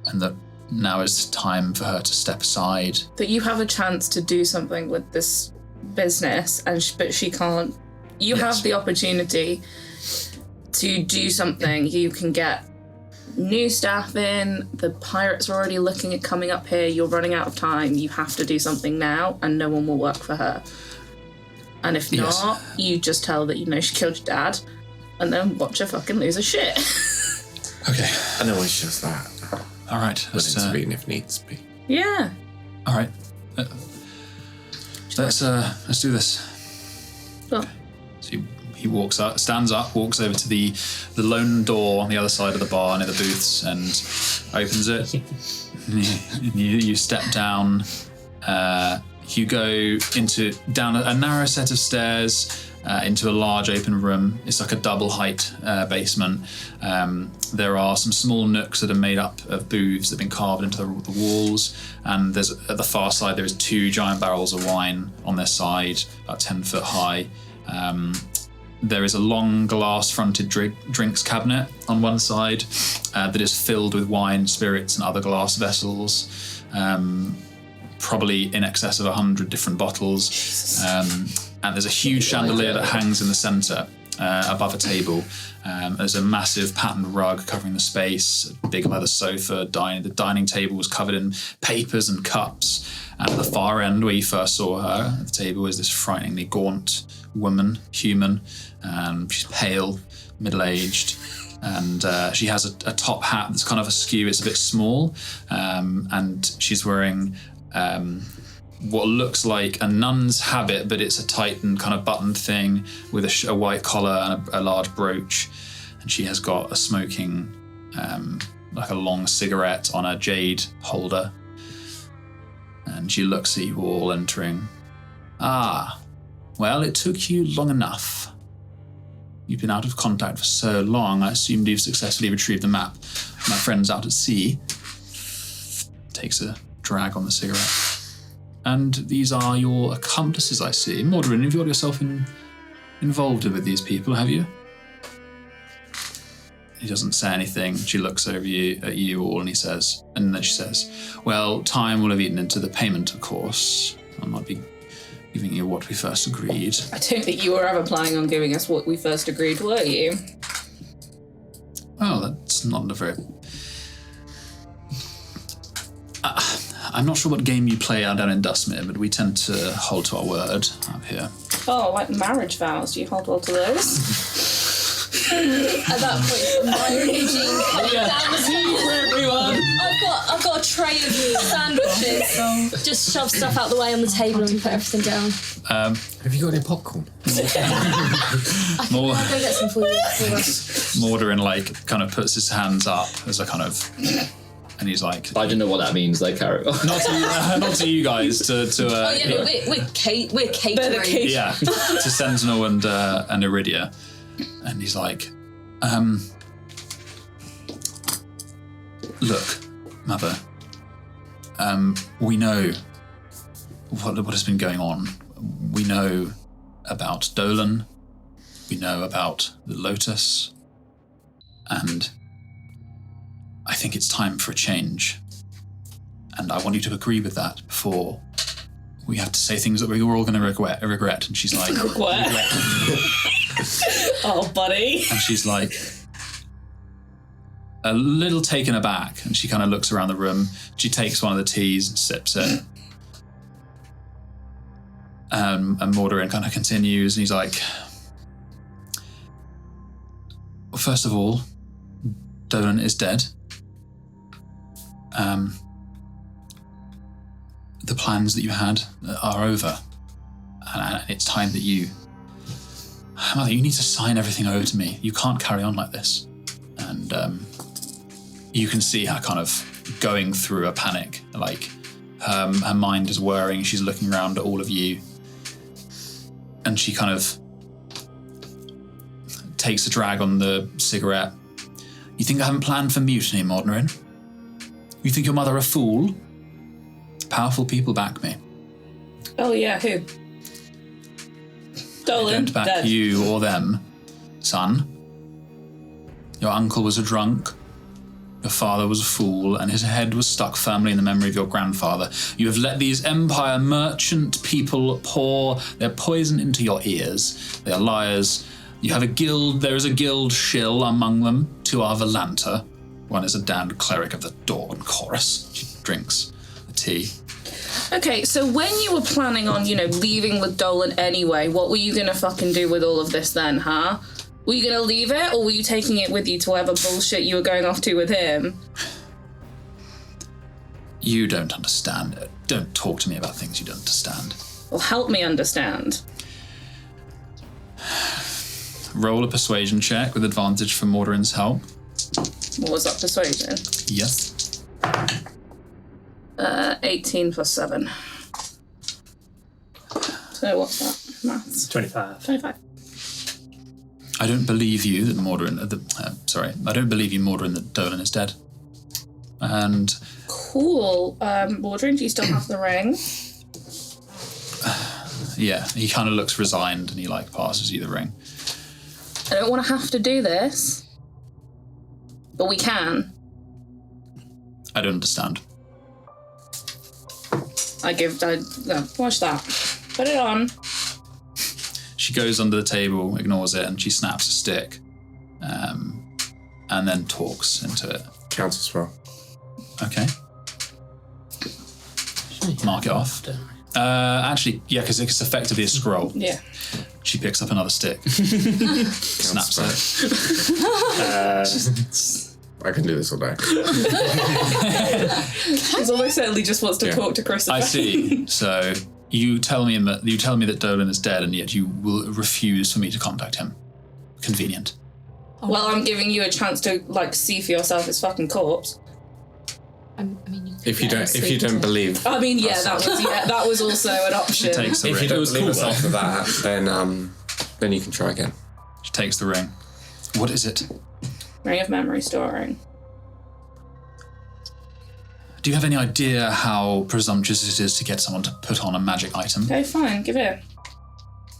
and that now is time for her to step aside. That you have a chance to do something with this business, but she can't. You have the opportunity to do something. You can get new staff in. The pirates are already looking at coming up here. You're running out of time. You have to do something now, and no one will work for her. And if not, you just tell her that you know she killed your dad, and then watch her fucking lose her shit. Okay. And then it's just that. All right. Let's intervene if needs be. Yeah. All right. Let's do this. Well. So he walks up, stands up, walks over to the lone door on the other side of the bar near the booths and opens it. You step down. You go down a narrow set of stairs into a large open room. It's like a double height basement. There are some small nooks that are made up of booths that have been carved into the walls. And there's at the far side there is 2 giant barrels of wine on their side, about 10 foot high. There is a long glass-fronted drinks cabinet on one side that is filled with wine, spirits, and other glass vessels. Probably in excess of 100 different bottles. And there's a huge chandelier that hangs in the centre above a table. There's a massive patterned rug covering the space, a big leather sofa. The dining table was covered in papers and cups. And at the far end, where you first saw her at the table, is this frighteningly gaunt woman, human. She's pale, middle-aged. And she has a top hat that's kind of askew. It's a bit small. And she's wearing what looks like a nun's habit, but it's a tight and kind of buttoned thing with a white collar and a large brooch. And she has got a smoking, like a long cigarette on a jade holder. And she looks at you all entering. Ah, well, it took you long enough. You've been out of contact for so long, I assumed you've successfully retrieved the map. My friend's out at sea. Takes a drag on the cigarette. And these are your accomplices, I see. Morderyn, have you got yourself involved with these people, have you? He doesn't say anything. She looks over at you all and then she says, well, time will have eaten into the payment, of course. I might be giving you what we first agreed. I don't think you were ever planning on giving us what we first agreed, were you? Well, that's not a very... I'm not sure what game you play out down in Dustmere, but we tend to hold to our word up here. Oh, like marriage vows. Do you hold well to those? At that point, Ahmaya and Eugene come down the stairs. Everyone. I've got a tray of sandwiches. Just shove stuff out the way on the table and put everything down. Have you got any popcorn? I'll go get some for you. Morderyn kind of puts his hands up as a kind of, and he's like, I don't know what that means. They carry on. not to you guys, to Oh yeah, but we're catering. yeah, to Sentinel and Iridia, and he's like, look, Mother, we know what has been going on. We know about Dolan. We know about the Lotus. And I think it's time for a change. And I want you to agree with that before we have to say things that we're all going to regret. And she's like... Regret? Oh, buddy. And she's like... a little taken aback, and she kind of looks around the room. She takes one of the teas and sips it. And Morderyn kind of continues, and he's like, well, first of all, Dolan is dead. The plans that you had are over. And it's time that Mother, you need to sign everything over to me. You can't carry on like this. And you can see her kind of going through a panic. Like, her mind is whirring. She's looking around at all of you. And she kind of takes a drag on the cigarette. You think I haven't planned for mutiny, Morderyn? You think your mother a fool? Powerful people back me. Oh yeah, who? Dolan. I don't back dead. you or them, son. Your uncle was a drunk. Your father was a fool, and his head was stuck firmly in the memory of your grandfather. You have let these Empire merchant people pour their poison into your ears. They are liars. You have a guild, there is a guild shill among them. Two are Valanta. One is a damned cleric of the Dawn Chorus. She drinks the tea. Okay, so when you were planning on, leaving with Dolan anyway, what were you gonna fucking do with all of this then, huh? Were you going to leave it, or were you taking it with you to whatever bullshit you were going off to with him? You don't understand. Don't talk to me about things you don't understand. Well, help me understand. Roll a persuasion check with advantage for Morderyn's help. What was that persuasion? Yes. 18 plus 7. So what's that? Maths. 25. 25. I don't believe you that Morderyn... I don't believe you, Morderyn, that Dolan is dead. And... Cool. Morderyn, do you still have the ring? Yeah, he kind of looks resigned, and he, passes you the ring. I don't want to have to do this. But we can. I don't understand. Watch that. Put it on. She goes under the table, ignores it, and she snaps a stick. And then talks into it. Counts as well. Okay. Mark it off. Actually, yeah, because it's effectively a scroll. Yeah. She picks up another stick. Snaps it. I can do this all day. She's almost certainly just wants to talk to Chris. I see. So you tell me that Dolan is dead, and yet you will refuse for me to contact him. Convenient. Well, I'm giving you a chance to see for yourself his fucking corpse. If you don't believe, I mean, yeah, that was also an option. She takes the if ring. you don't believe us after that, then you can try again. She takes the ring. What is it? Ring of memory storing. Do you have any idea how presumptuous it is to get someone to put on a magic item? Okay, fine, give it.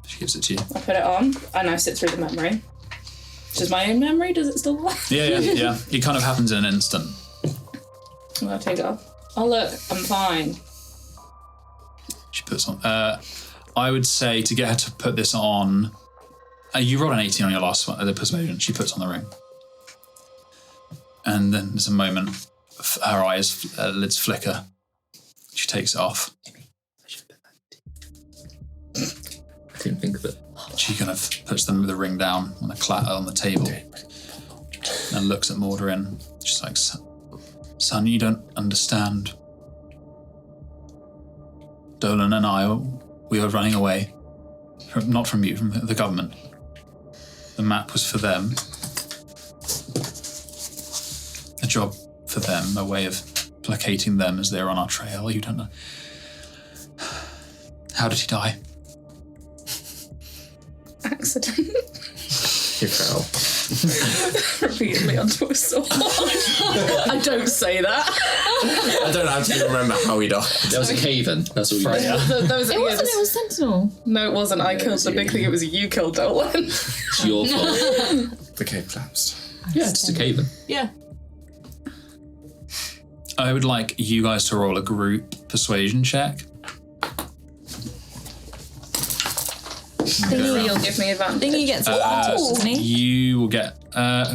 She gives it to you. I put it on, and I sit through the memory. Which is my own memory, does it still work? Yeah. It kind of happens in an instant. I'm gonna take it off. Oh look, I'm fine. She puts on. I would say to get her to put this on. You rolled an 18 on your last one, the persuasion. She puts on the ring, and then there's a moment. Her eyes, lids flicker, She takes it off. I didn't think of it. She kind of puts the ring down on the table and looks at Morderyn. She's like, son, you don't understand. Dolan and I, we were running away. Not from you, from the government. The map was for them. A job for them, a way of placating them as they're on our trail. You don't know. How did he die? Accident. He fell. Repeatedly onto a sword. I don't say that. I don't actually remember how he died. There was a cave in. That's all you know. It It was Sentinel. No, it wasn't. I killed the big thing. It was you killed Dolan. It's your fault. The cave collapsed. Yeah, just a cave in. Yeah. I would like you guys to roll a group persuasion check. Thingy, you'll give me advantage. Thingy gets advantage, doesn't he? You will get...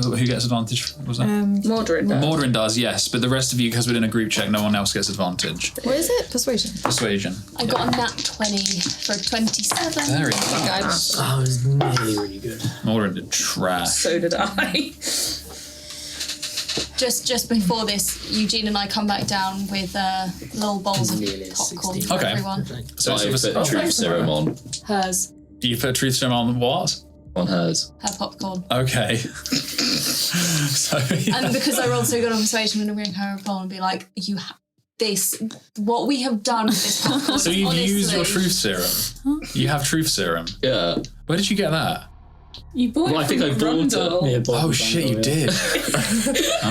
who gets advantage? What was that? Morderyn does. Morderyn does, yes, but the rest of you, because we're in a group check, no one else gets advantage. What is it? Persuasion. Persuasion. I got a nat 20 for 27. Very nice. Oh, it was really, really good. Morderyn did trash. So did I. Just before this, Eugene and I come back down with little bowls of Nearly popcorn 16. for Okay. everyone. So I it's put truth serum on Hers. you put truth serum on what? hers. Her popcorn. Okay. So And because I rolled so good on persuasion, I'm going to bring her a bowl and be like, what we have done with this popcorn. So you've used your honestly- truth serum. You have truth serum. Yeah. Where did you get that? You bought Well, I think I bought it. Yeah, Bob Oh was shit, on you it. did.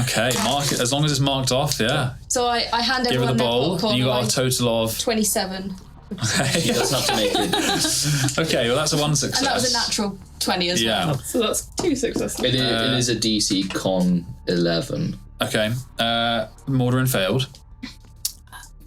Okay, mark it as long as it's marked off. Yeah. So I hand Give her everyone the their bowl. popcorn. You got a and total of. 27. Okay. He does have to make it. Okay, well that's a one success. And that was a natural 20 as Yeah. well. So that's 2 successes. It is a DC Con 11. Okay. Morderyn failed.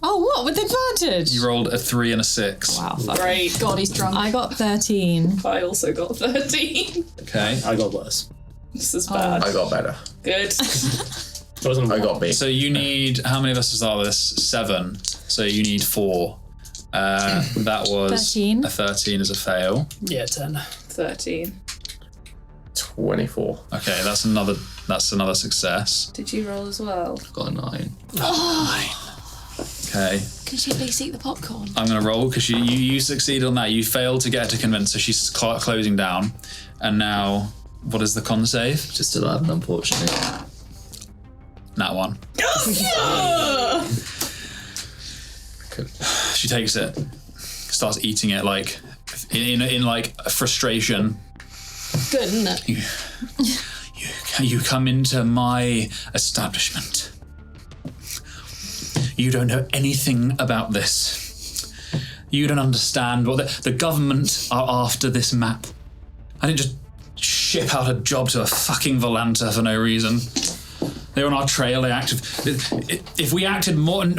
Oh, what? With advantage? You rolled a 3 and a 6. Wow. Great. God, he's drunk. I got 13. I also got 13. Okay. I got worse. This is bad. I got better. Good. It wasn't I got B. So you need, how many of us are this? 7. So you need 4. That was 13. a 13 is a fail. Yeah, 10. 13. 24. Okay, that's another success. Did you roll as well? Got a 9. Okay. Could you please eat the popcorn? I'm going to roll because you succeeded on that. You failed to get her to convince her. She's closing down. And now, what is the con save? Just 11, unfortunately. Nat 1. She takes it, starts eating it like in like frustration. Good, isn't it? You come into my establishment. You don't know anything about this. You don't understand what the government are after this map. I didn't just ship out a job to a fucking Volanta for no reason. They were on our trail. They acted. If we acted more than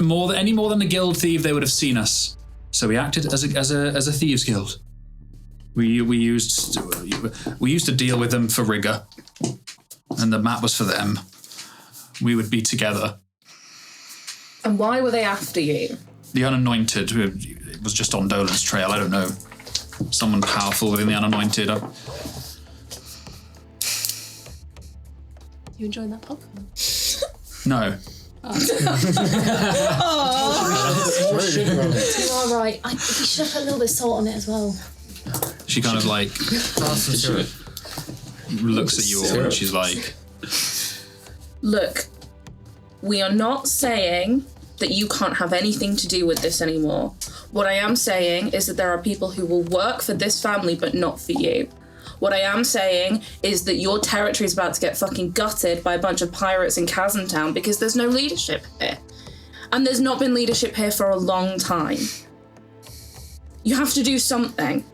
the guild thief, they would have seen us. So we acted as a thieves guild. We used to deal with them for rigor, and the map was for them. We would be together. And why were they after you? The unanointed. It was just on Dolan's trail. I don't know. Someone powerful within the unanointed. You enjoying that popcorn? No. You are right. We should have put a little bit of salt on it as well. She kind of like looks at you all and she's like, Look, we are not saying that you can't have anything to do with this anymore. What I am saying is that there are people who will work for this family but not for you. What I am saying is that your territory is about to get fucking gutted by a bunch of pirates in Chasm Town because there's no leadership here. And there's not been leadership here for a long time. You have to do something.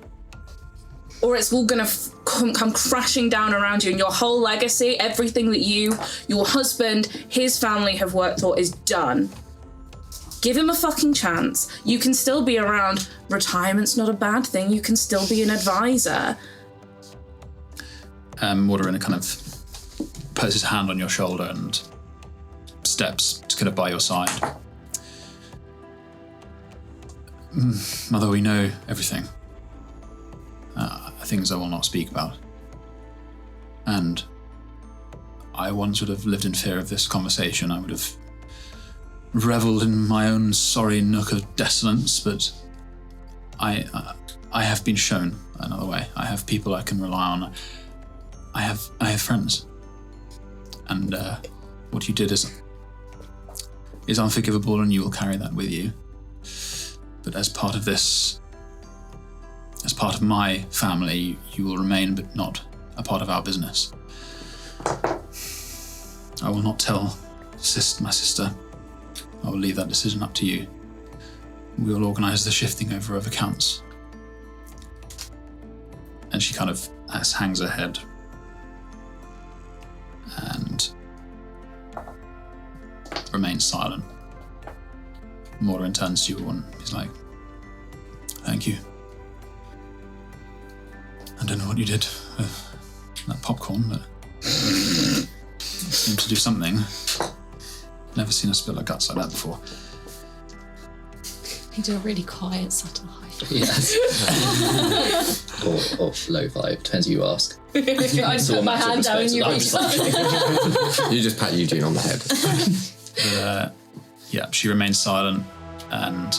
Or it's all gonna come crashing down around you, and your whole legacy, everything that you, your husband, his family have worked for is done. Give him a fucking chance. You can still be around. Retirement's not a bad thing. You can still be an advisor. Morderyn kind of puts his hand on your shoulder and steps to kind of by your side. Mother, we know everything. Things I will not speak about. And I once would have lived in fear of this conversation. I would have revelled in my own sorry nook of desolence, but I have been shown another way. I have people I can rely on. I have friends. And what you did is unforgivable, and you will carry that with you. But as part of this, as part of my family, you will remain, but not a part of our business. I will not tell my sister. I will leave that decision up to you. We will organise the shifting over of accounts. And she kind of hangs her head and remains silent. Morderyn turns to you and he's like, thank you. I don't know what you did with that popcorn, but it seemed to do something. Never seen a spill of guts like that before. He did a really quiet, subtle high five. Yes. or low five, depends who you ask. I just put my hand down and you reach up. You just pat Eugene on the head. But, yeah, she remains silent, and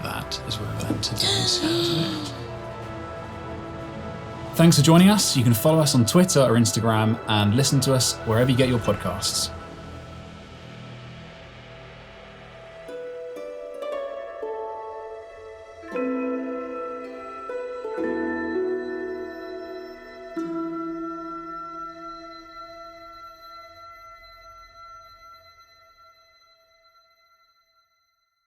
that is where we'll end today's episode. Thanks for joining us. You can follow us on Twitter or Instagram and listen to us wherever you get your podcasts.